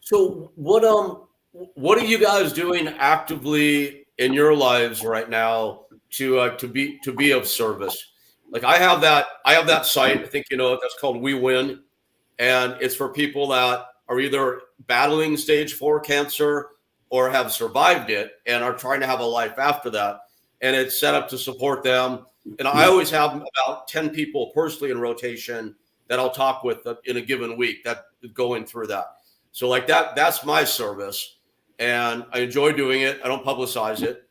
So what are you guys doing actively in your lives right now to be of service? Like I have that site, I think you know, that's called We Win, and it's for people that are either battling stage 4 cancer or have survived it and are trying to have a life after that. And it's set up to support them. And I always have about 10 people personally in rotation that I'll talk with in a given week that going through that. So like that's my service, and I enjoy doing it. I don't publicize it,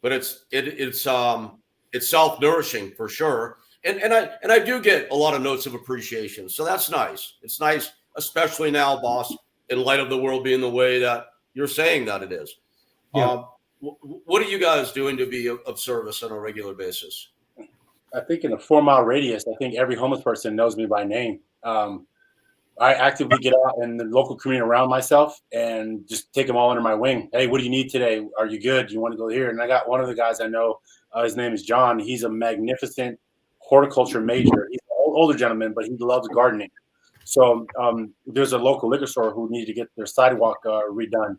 but it's self-nourishing for sure. And I do get a lot of notes of appreciation. So that's nice. It's nice, especially now, boss, in light of the world being the way that you're saying that it is. Yeah. What are you guys doing to be of service on a regular basis? I think in a 4-mile radius, I think every homeless person knows me by name. I actively get out in the local community around myself and just take them all under my wing. Hey, what do you need today? Are you good? Do you want to go here? And I got one of the guys I know, his name is John. He's a magnificent horticulture major. He's an older gentleman, but he loves gardening. So there's a local liquor store who needed to get their sidewalk redone.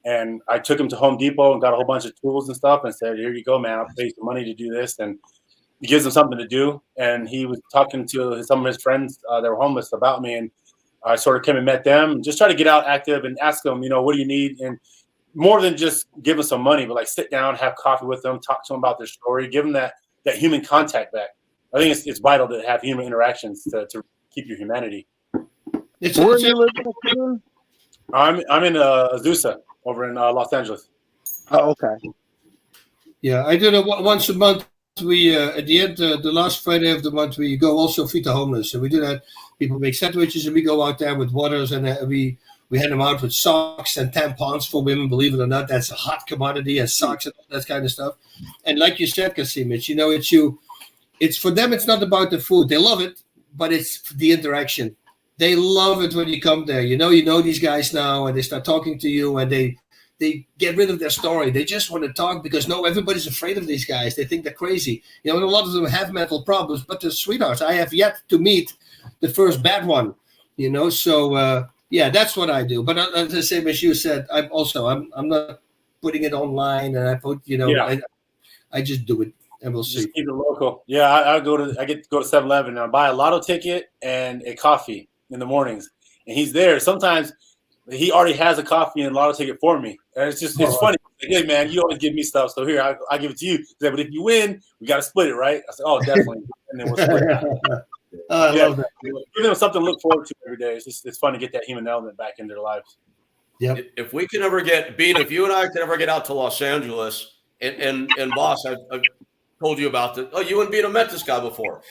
And I took him to Home Depot and got a whole bunch of tools and stuff and said, here you go, man. I'll pay you some money to do this. And it gives him something to do. And he was talking to some of his friends that were homeless about me. And I sort of came and met them and just try to get out active and ask them, you know, what do you need? And more than just give them some money, but like sit down, have coffee with them, talk to them about their story, give them that human contact back. I think it's vital to have human interactions to keep your humanity. Where are you living? I'm in Azusa over in Los Angeles. Oh, okay. Yeah, I do that once a month. We at the end, the last Friday of the month, we go also feed the homeless. So we do that. People make sandwiches, and we go out there with waters, and we hand them out with socks and tampons for women. Believe it or not, that's a hot commodity, and socks and all that kind of stuff. And like you said, Kassim, it's for them. It's not about the food; they love it, but it's the interaction. They love it when you come there. You know these guys now, and they start talking to you, and they get rid of their story. They just want to talk because everybody's afraid of these guys. They think they're crazy. You know, and a lot of them have mental problems, but they're sweethearts. I have yet to meet the first bad one, you know. So yeah, that's what I do. But the same as you said, I'm not putting it online, and I put, you know, yeah. I just do it, and we'll see. Just keep it local. Yeah, I get to go to 7-Eleven and I buy a lotto ticket and a coffee in the mornings, and he's there. Sometimes he already has a coffee and a lotto ticket for me, and it's funny. Like, hey man, you always give me stuff, so here I give it to you. But if you win, we got to split it, right? I said, oh, definitely, and then we'll split it. I love that. Give them something to look forward to every day. It's fun to get that human element back in their lives. Yeah. If we can ever if you and I can ever get out to Los Angeles, and boss, I've told you about this. Oh, you and Bean have met this guy before.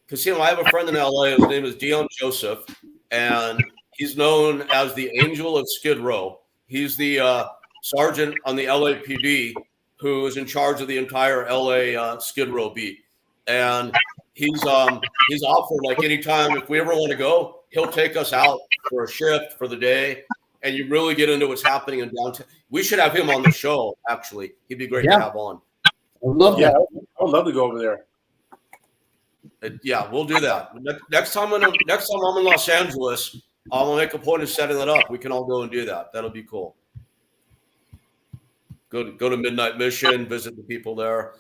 Because I have a friend in LA. His name is Dion Joseph, and he's known as the Angel of Skid Row. He's the sergeant on the LAPD who is in charge of the entire LA Skid Row beat, and he's offered, like, anytime if we ever want to go, he'll take us out for a shift for the day, and you really get into what's happening in downtown. We should have him on the show. Actually, he'd be great to have on. I love that. I would love to go over there. Yeah, we'll do that. Next time I'm in Los Angeles, I'll make a point of setting that up. We can all go and do that. That'll be cool. Go to Midnight Mission, visit the people there.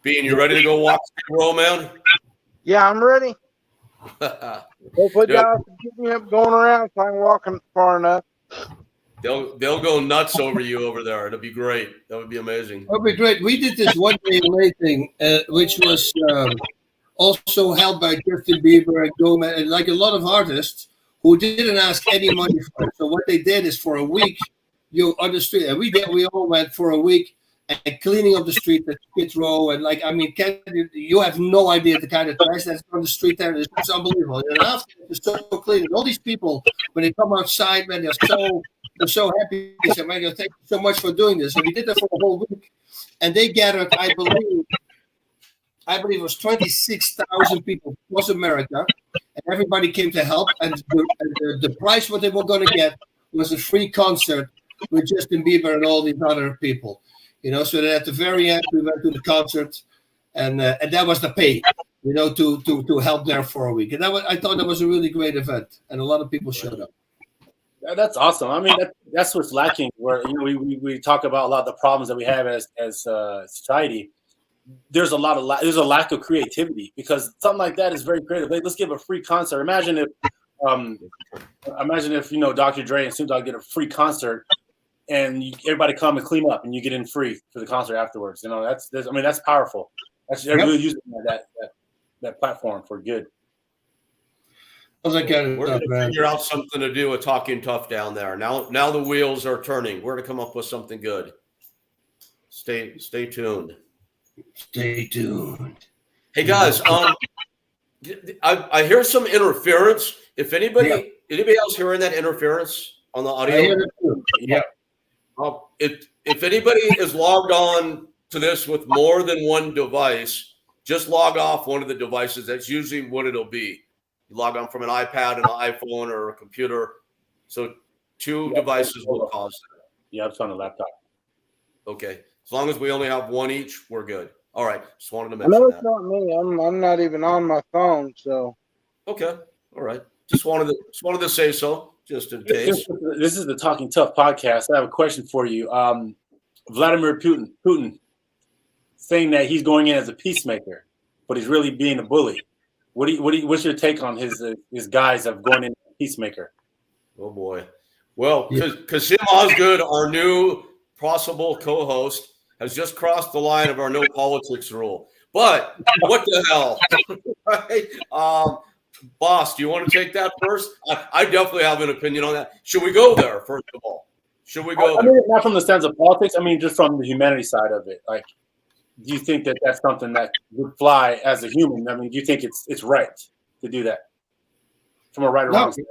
Bean, you ready to go walk Skid Row, man? Yeah, I'm ready. Hopefully, guys can keep me up going around so I can walk far enough. They'll go nuts over you over there. It'll be great. That would be amazing. That would be great. We did this one day late thing, which was also held by Justin Bieber and Gomez, and like a lot of artists who didn't ask any money for it. So what they did is for a week, you on the street, and we all went for a week and cleaning up the street at Skid Row, and you have no idea the kind of trash that's on the street there. It's unbelievable. And after it's so clean, and all these people when they come outside, man, they're so happy. They say, man, thank you so much for doing this. And we did that for a whole week. and they gathered, I believe it was 26,000 people across America, and everybody came to help. And the prize what they were going to get was a free concert with Justin Bieber and all these other people. So that at the very end we went to the concert, and that was the pay, to help there for a week. And I thought that was a really great event, and a lot of people showed up. That's awesome. I mean, that's what's lacking. Where we talk about a lot of the problems that we have as society. There's a lack of creativity, because something like that is very creative. Like, let's give a free concert. Imagine if Dr. Dre and Snoop Dogg get a free concert, and everybody come and clean up, and you get in free for the concert afterwards. That's powerful. They're really using that platform for good. We're going to figure out something to do with Talking Tough down there. Now the wheels are turning. We're going to come up with something good. Stay tuned. Stay tuned. Hey guys, I hear some interference. If anybody else hearing that interference on the audio? Yeah. If anybody is logged on to this with more than one device, just log off one of the devices. That's usually what it'll be. You log on from an iPad, an iPhone, or a computer. So 2 devices will cause that. Yeah, it's on a laptop. Okay. As long as we only have one each, we're good. All right. Just wanted to I mention know that. it's not me. I'm not even on my phone, so. Okay. All right. Just wanted to say so, just in case. This is the Talking Tough podcast. I have a question for you. Vladimir Putin saying that he's going in as a peacemaker, but he's really being a bully. What's your take on his guise of going in as a peacemaker? Oh boy. Well, Kassim Osgood, our new possible co-host, has just crossed the line of our no politics rule. But what the hell? Right? Boss, do you want to take that first? I definitely have an opinion on that. Should we go there, first of all? Should we go there? I mean, not from the sense of politics. I mean, just from the humanity side of it. Like, do you think that that's something that would fly as a human? I mean, do you think it's right to do that from a right or wrong side?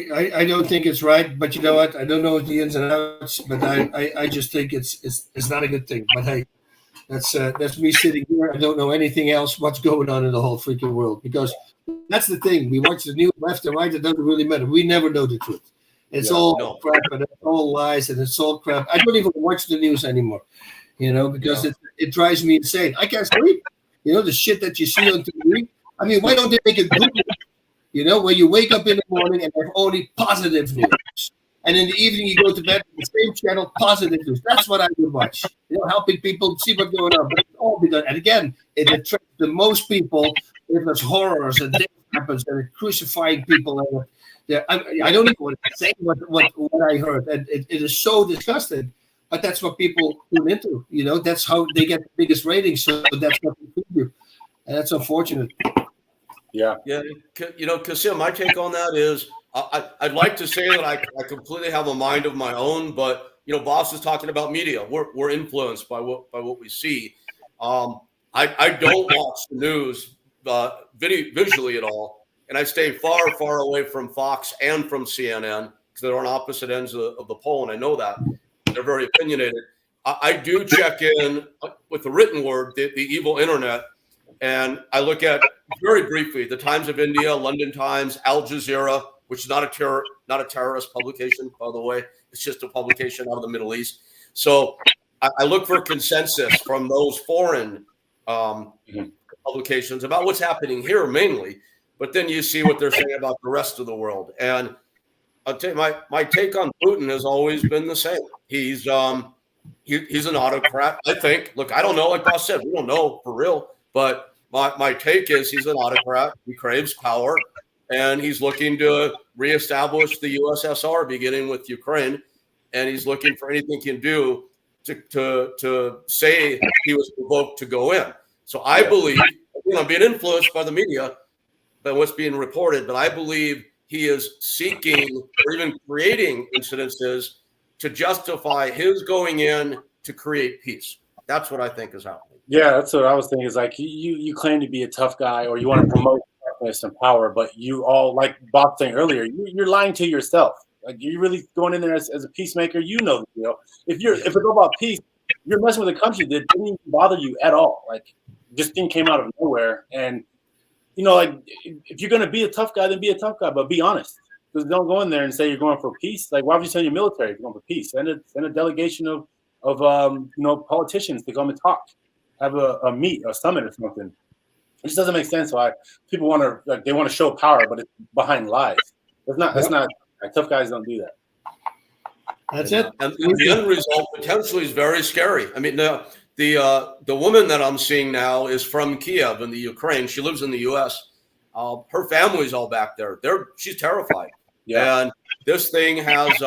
I don't think it's right, but you know what? I don't know the ins and outs, but I just think it's not a good thing. But hey, that's me sitting here. I don't know anything else. What's going on in the whole freaking world? Because that's the thing. We watch the news left and right. It doesn't really matter. We never know the truth. It's crap, and it's all lies, and it's all crap. I don't even watch the news anymore, because it drives me insane. I can't sleep. The shit that you see on TV. I mean, why don't they make it good? Where you wake up in the morning and have only positive news. And in the evening, you go to bed with the same channel, positive news. That's what I would watch. Helping people see what's going on. But it's all be done. And again, it attracts the most people if there's horrors and things happens and crucifying people. And I don't even want to say what I heard. And it is so disgusting. But that's what people tune into. That's how they get the biggest ratings. So that's what they do. And that's unfortunate. Yeah. Kassim, my take on that is I'd like to say that I completely have a mind of my own, but Boss is talking about media. We're influenced by what we see. I don't watch the news visually at all, and I stay far away from Fox and from CNN because they're on opposite ends of the pole, and I know that they're very opinionated. I do check in with the written word, the evil internet. And I look at very briefly the Times of India, London Times, Al Jazeera, which is not a terrorist publication, by the way. It's just a publication out of the Middle East. So I look for consensus from those foreign publications about what's happening here mainly. But then you see what they're saying about the rest of the world. And I'll tell you, my take on Putin has always been the same. He's an autocrat, I think. Look, I don't know. Like Boss said, we don't know for real. But my take is he's an autocrat. He craves power, and he's looking to reestablish the USSR, beginning with Ukraine, and he's looking for anything he can do to say he was provoked to go in. So I believe, I'm being influenced by the media, by what's being reported, but I believe he is seeking or even creating incidences to justify his going in to create peace. That's what I think is happening. Yeah, that's what I was thinking. Is like you claim to be a tough guy, or you want to promote toughness and power, but you all, like Bob saying earlier, you're lying to yourself. Like, you're really going in there as a peacemaker. You know the deal. If it's about peace, you're messing with a country that didn't even bother you at all. Like, this thing came out of nowhere. And, like, if you're going to be a tough guy, then be a tough guy, but be honest. Because don't go in there and say you're going for peace. Like, why would you send your military if you're going for peace? Send a delegation of politicians to come and talk. Have a meet, a summit or something. It just doesn't make sense why people want to, they want to show power, but it's behind lies. That's not, tough guys don't do that. That's it. And the end result potentially is very scary. I mean, the woman that I'm seeing now is from Kiev in the Ukraine. She lives in the U.S. Her family's all back there. She's terrified. Yeah. And this thing has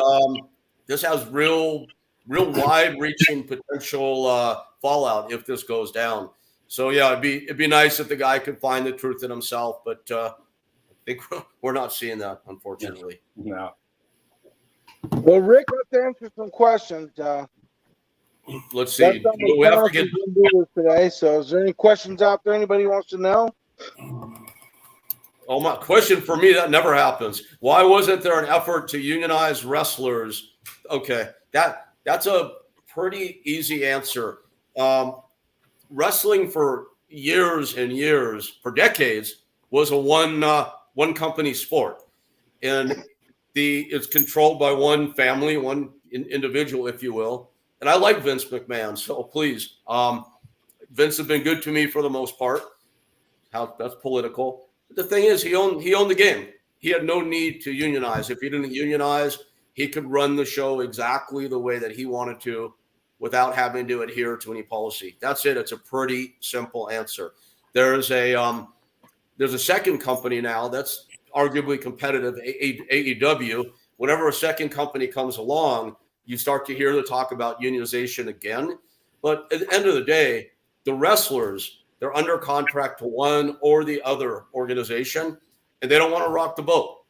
real wide-reaching potential fallout if this goes down. So yeah, it'd be nice if the guy could find the truth in himself, but I think we're not seeing that, unfortunately. No. Well, Rick, let's answer some questions. Let's see. We have to get today. So, is there any questions out there anybody wants to know? Oh, my question for me, that never happens. Why wasn't there an effort to unionize wrestlers? Okay, that's a pretty easy answer. Wrestling for years and years, for decades, was a one company sport, and it's controlled by one family, one individual, if you will. And I like Vince McMahon, so please, Vince has been good to me for the most part. That's political. But the thing is, he owned the game. He had no need to unionize. If he didn't unionize, he could run the show exactly the way that he wanted to, without having to adhere to any policy. That's it. It's a pretty simple answer. There's a second company now that's arguably competitive, AEW. Whenever a second company comes along, you start to hear the talk about unionization again. But at the end of the day, the wrestlers, they're under contract to one or the other organization, and they don't want to rock the boat.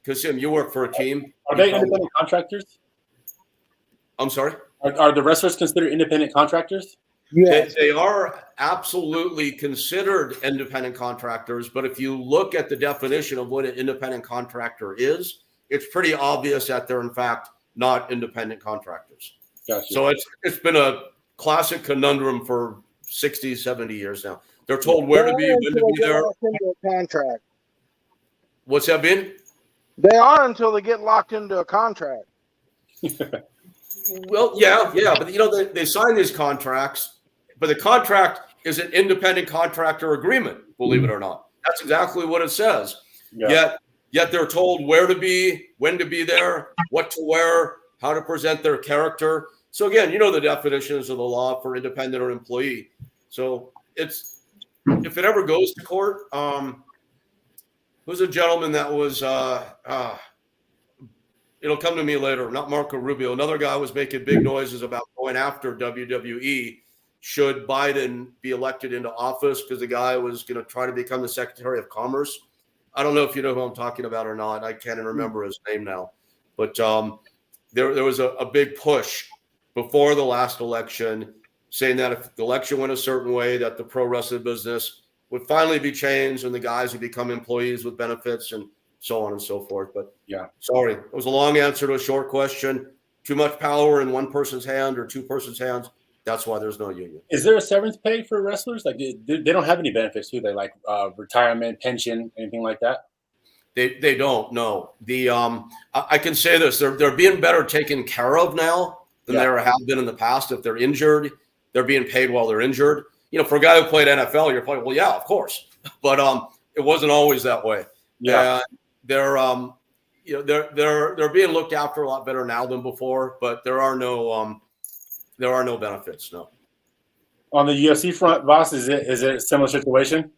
Kassim, you work for a team. Are they independent contractors? I'm sorry? Are the wrestlers considered independent contractors? Yes. They are absolutely considered independent contractors, but if you look at the definition of what an independent contractor is, it's pretty obvious that they're in fact not independent contractors. Gotcha. So it's been a classic conundrum for 60, 70 years now. They're told where to be, when to be there. Contract. What's that been? They are until they get locked into a contract. Well, yeah, but they sign these contracts, but the contract is an independent contractor agreement, believe it or not. That's exactly what it says. Yeah. Yet they're told where to be, when to be there, what to wear, how to present their character. So again, the definitions of the law for independent or employee. So if it ever goes to court, who's a gentleman that was it'll come to me later, not Marco Rubio. Another guy was making big noises about going after WWE. Should Biden be elected into office, because the guy was going to try to become the Secretary of Commerce. I don't know if you know who I'm talking about or not. I can't even remember his name now. But there was a big push before the last election saying that if the election went a certain way, that the pro wrestling business would finally be changed and the guys would become employees with benefits and so on and so forth. But yeah, sorry, it was a long answer to a short question. Too much power in one person's hand or two persons' hands. That's why there's no union. Is there a severance pay for wrestlers? Like they don't have any benefits, do they? Like retirement, pension, anything like that? They don't. No. I can say this: they're being better taken care of now than they ever have been in the past. If they're injured, they're being paid while they're injured. For a guy who played NFL, you're probably, well, yeah, of course, but it wasn't always that way. Yeah, they're being looked after a lot better now than before, but there are no benefits. No. On the UFC front, boss, is it a similar situation?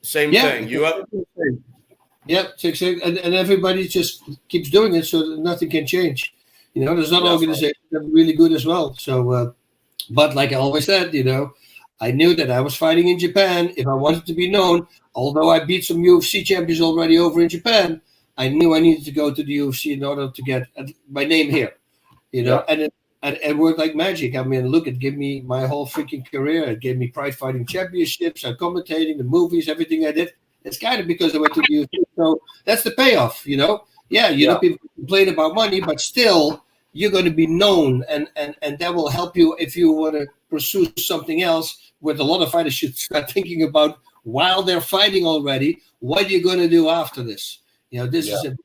Same thing. You have. Yep, and everybody just keeps doing it, so that nothing can change. There's other organizations that are really good as well. So, but like I always said, I knew that I was fighting in Japan. If I wanted to be known, although I beat some UFC champions already over in Japan, I knew I needed to go to the UFC in order to get my name here. And it worked like magic. I mean, look, it gave me my whole freaking career. It gave me Pride Fighting Championships, commentating the movies, everything I did. It's kind of because I went to the UFC. So that's the payoff, Yeah, people complain about money, but still, you're going to be known, and that will help you if you want to pursue something else. What a lot of fighters should start thinking about while they're fighting already. What are you going to do after this? This is important.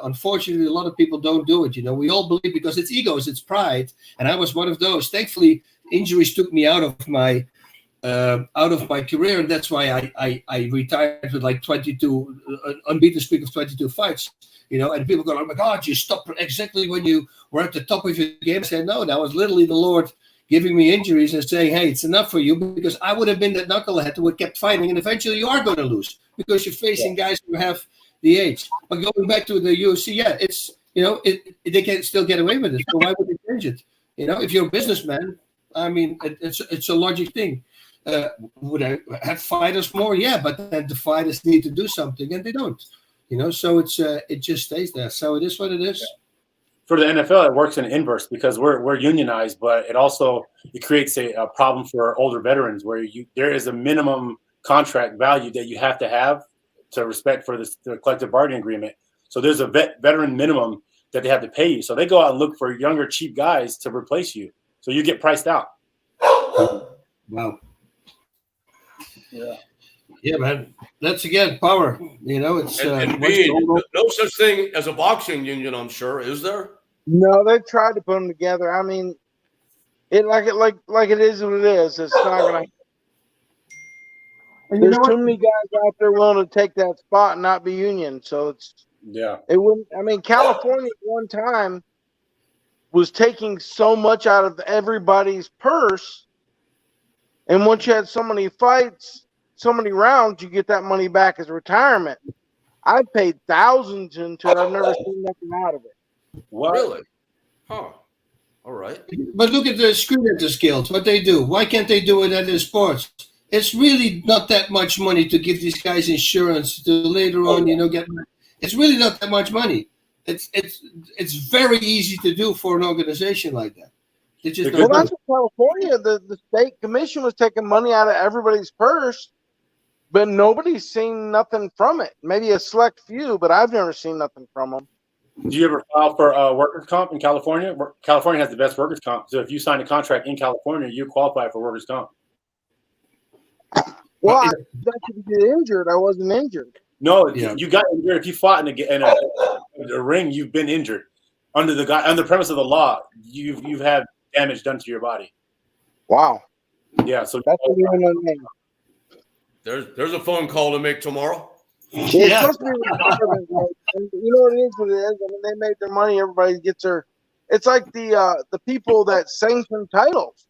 Unfortunately, a lot of people don't do it. We all believe, because it's egos, it's pride, and I was one of those. Thankfully, injuries took me out of my career, and that's why I retired with like 22 unbeaten streak of 22 fights. And people go, "Oh my God, you stopped exactly when you were at the top of your game." I said, "No, that was literally the Lord giving me injuries and saying, hey, it's enough for you,' because I would have been that knucklehead who kept fighting, and eventually you are going to lose because you're facing guys who have the age." But going back to the UFC, it's they can still get away with it. So why would they change it? If you're a businessman, I mean, it's a logic thing. Would I have fighters more? Yeah, but then the fighters need to do something, and they don't. So it just stays there. So it is what it is. For the NFL, it works in inverse because we're unionized, but it creates a problem for older veterans where there is a minimum contract value that you have to respect for the collective bargaining agreement. So there's a veteran minimum that they have to pay you. So they go out and look for younger, cheap guys to replace you. So you get priced out. Wow. Yeah, man. That's again power. It's no such thing as a boxing union, I'm sure, is there? No, they tried to put them together. I mean, it it is what it is. It's not gonna. There's too many guys out there willing to take that spot and not be union. So it wouldn't. I mean, California at one time was taking so much out of everybody's purse, and once you had so many fights, so many rounds, you get that money back as retirement. I paid thousands into it. I've never seen nothing out of it. What? Really? Huh. All right. But look at the Screen Actors Guild, what they do. Why can't they do it at the sports? It's really not that much money to give these guys insurance to later on, get. It's really not that much money. It's very easy to do for an organization like that. That's what California. The state commission was taking money out of everybody's purse, but nobody's seen nothing from it. Maybe a select few, but I've never seen nothing from them. Do you ever file for workers' comp in California? California has the best workers' comp. So if you sign a contract in California, you qualify for workers' comp. Well, I didn't get injured. I wasn't injured. No, you got injured. If you fought in a ring, you've been injured. Under the premise of the law, you've had damage done to your body. Wow. Yeah. So that's there's a phone call to make tomorrow. It's supposed to be what it is. I mean, they made their money. Everybody gets their. It's like the people that sanction titles.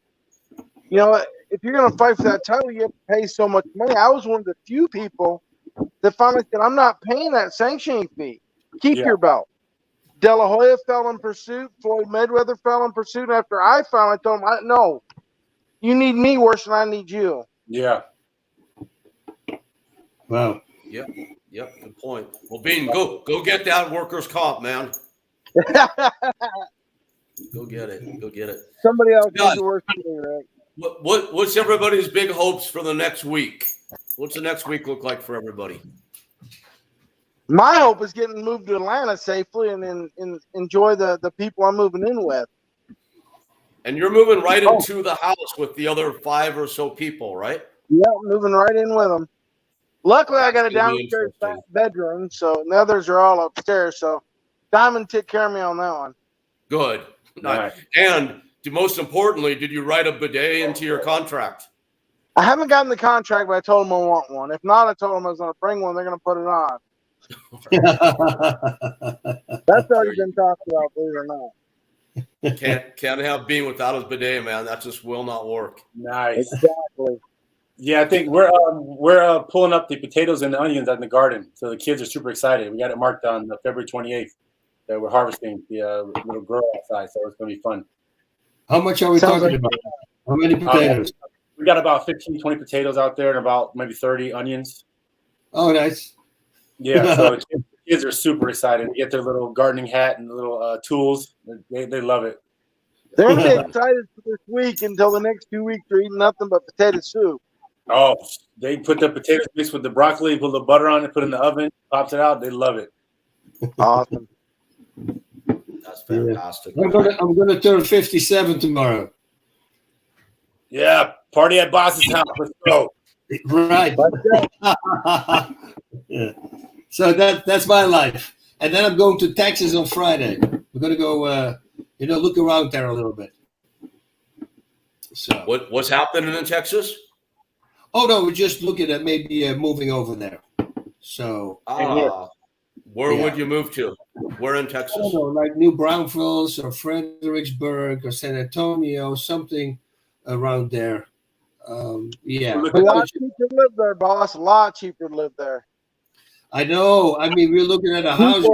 If you're going to fight for that title, you have to pay so much money. I was one of the few people that finally said, "I'm not paying that sanctioning fee. Keep your belt." De La Hoya fell in pursuit. Floyd Mayweather fell in pursuit. After I finally told him, "No, you need me worse than I need you." Yeah. Wow. Yep. Good point. Well, Bean, go get that workers' comp, man. Go get it. Somebody else needs to work for me, right? What's everybody's big hopes for the next week? What's the next week look like for everybody? My hope is getting moved to Atlanta safely and enjoy the people I'm moving in with. And you're moving right into the house with the other 5 or so people, right? Yeah, moving right in with them. Luckily, I got a downstairs bedroom, so the others are all upstairs. So Diamond took care of me on that one. Good. Nice. And most importantly, did you write a bidet into your contract? I haven't gotten the contract, but I told them I want one. If not, I told them I was going to bring one. They're going to put it on. That's already been talked about, believe it or not. Can't have Bean without his bidet, man. That just will not work. Nice. Exactly. Yeah, I think we're pulling up the potatoes and the onions out in the garden, so the kids are super excited. We got it marked on February 28th that we're harvesting the little girl outside, so it's going to be fun. How much are we talking about? How many potatoes? We got about 15, 20 potatoes out there and about maybe 30 onions. Oh, nice. Yeah, so kids are super excited. They get their little gardening hat and little tools. They love it. They're going to be excited for this week until the next 2 weeks they're eating nothing but potato soup. Oh, they put the potatoes mixed with the broccoli, put a little butter on it, put it in the oven, pops it out. They love it. Awesome. That's fantastic. I'm gonna turn 57 tomorrow. Yeah, party at Boss's house. Let's go. Right. Yeah. So that's my life. And then I'm going to Texas on Friday. We're gonna go, look around there a little bit. So What's happening in Texas? Oh no, we're just looking at maybe moving over there. So where would you move to? Where in Texas? I don't know, like New Braunfels or Fredericksburg or San Antonio, something around there. Yeah. A lot cheaper to live there, boss. A lot cheaper to live there. I know. I mean, we're looking at a house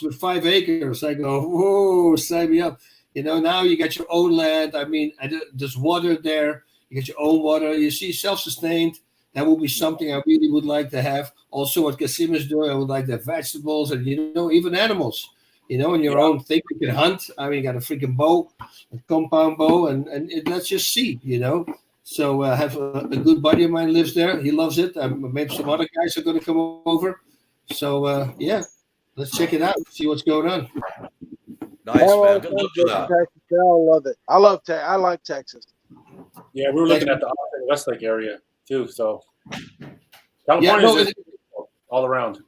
with 5 acres. I go, whoa, sign me up. Now you got your own land. I mean, there's water there. You get your own water. You see, self-sustained. That would be something I really would like to have. Also, what Kassim is doing, I would like to have vegetables and, even animals. In your own thing. You can hunt. I mean, you got a freaking bow, a compound bow, and let's just see, So I have a good buddy of mine lives there. He loves it. Maybe some other guys are going to come over. So, yeah, let's check it out. See what's going on. Nice, man. Good luck to that. Texas. I love it. I like Texas. Yeah, we were looking at the Westlake area too. So California is all around.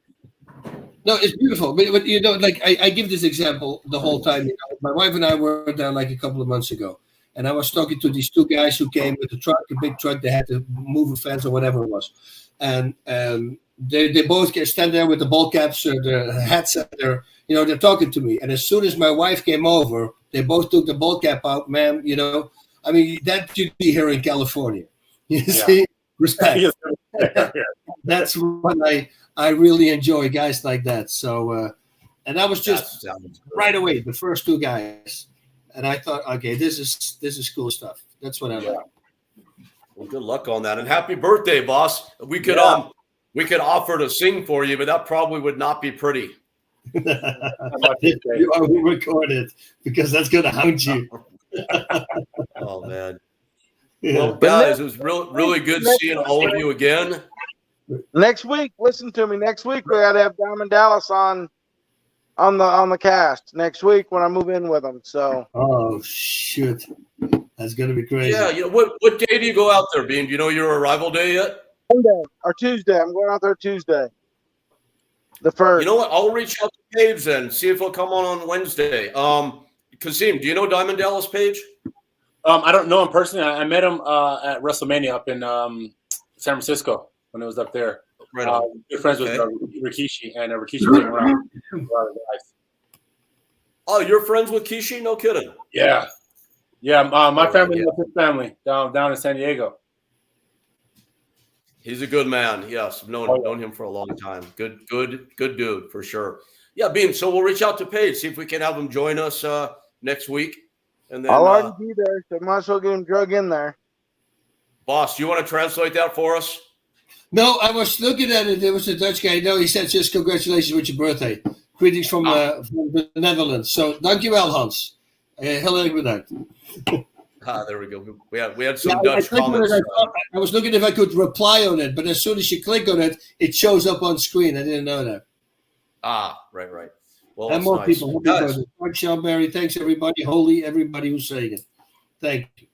No, it's beautiful. But I give this example the whole time. My wife and I were there like a couple of months ago. And I was talking to these 2 guys who came with a big truck. They had to move a fence or whatever it was. And they both stand there with the ball caps or the hats. They're talking to me. And as soon as my wife came over, they both took the ball cap out, ma'am. I mean, that you'd be here in California. You see? Respect. That's what I really enjoy, guys like that. So, and I was just right away, the first 2 guys. And I thought, okay, this is cool stuff. That's what I like. Well, good luck on that, and happy birthday, boss. We could offer to sing for you, but that probably would not be pretty. You are recorded because that's going to haunt you. Oh man. Yeah. Well, guys, it was really good seeing all of you again. Next week, listen to me. Next week we got to have Diamond Dallas on the cast next week when I move in with them. So. Oh shoot, that's gonna be crazy. Yeah, what day do you go out there, Bean? Do you know your arrival day yet? Monday or Tuesday. I'm going out there Tuesday. The first. You know what? I'll reach out to Paige and see if he'll come on Wednesday. Kassim, do you know Diamond Dallas Page? I don't know him personally. I met him at WrestleMania up in San Francisco when it was up there. Right on. Good friends with Rikishi, and Rikishi came around. Oh, you're friends with Kishi? No kidding. Yeah. My family knows his family down in San Diego. He's a good man. Yes, I've known him for a long time. Good dude for sure. Yeah, Bean. So we'll reach out to Paige, see if we can have him join us next week. And then I'll already be there, so might as well get him drug in there. Boss, you want to translate that for us? No, I was looking at it. There was a Dutch guy. No, he said just congratulations with your birthday. Greetings from the Netherlands. So, dankjewel, Hans. Heel erg bedankt. There we go. We had some Dutch comments. I was looking if I could reply on it, but as soon as you click on it, it shows up on screen. I didn't know that. Right. Well, and more nice. People. Mark Shelberry, thanks everybody. Holy everybody who's saying it. Thank you.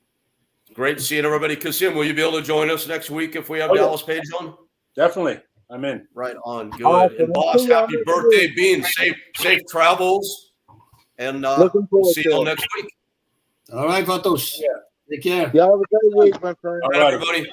Great seeing everybody. Kassim, will you be able to join us next week if we have Dallas Page on? Definitely. I'm in. Right on. Good. And boss, happy birthday, Bean. Safe travels. And we'll see you all next week. All right, Vatos. Yeah. Take care. Y'all have a great week, my friend. All right, everybody.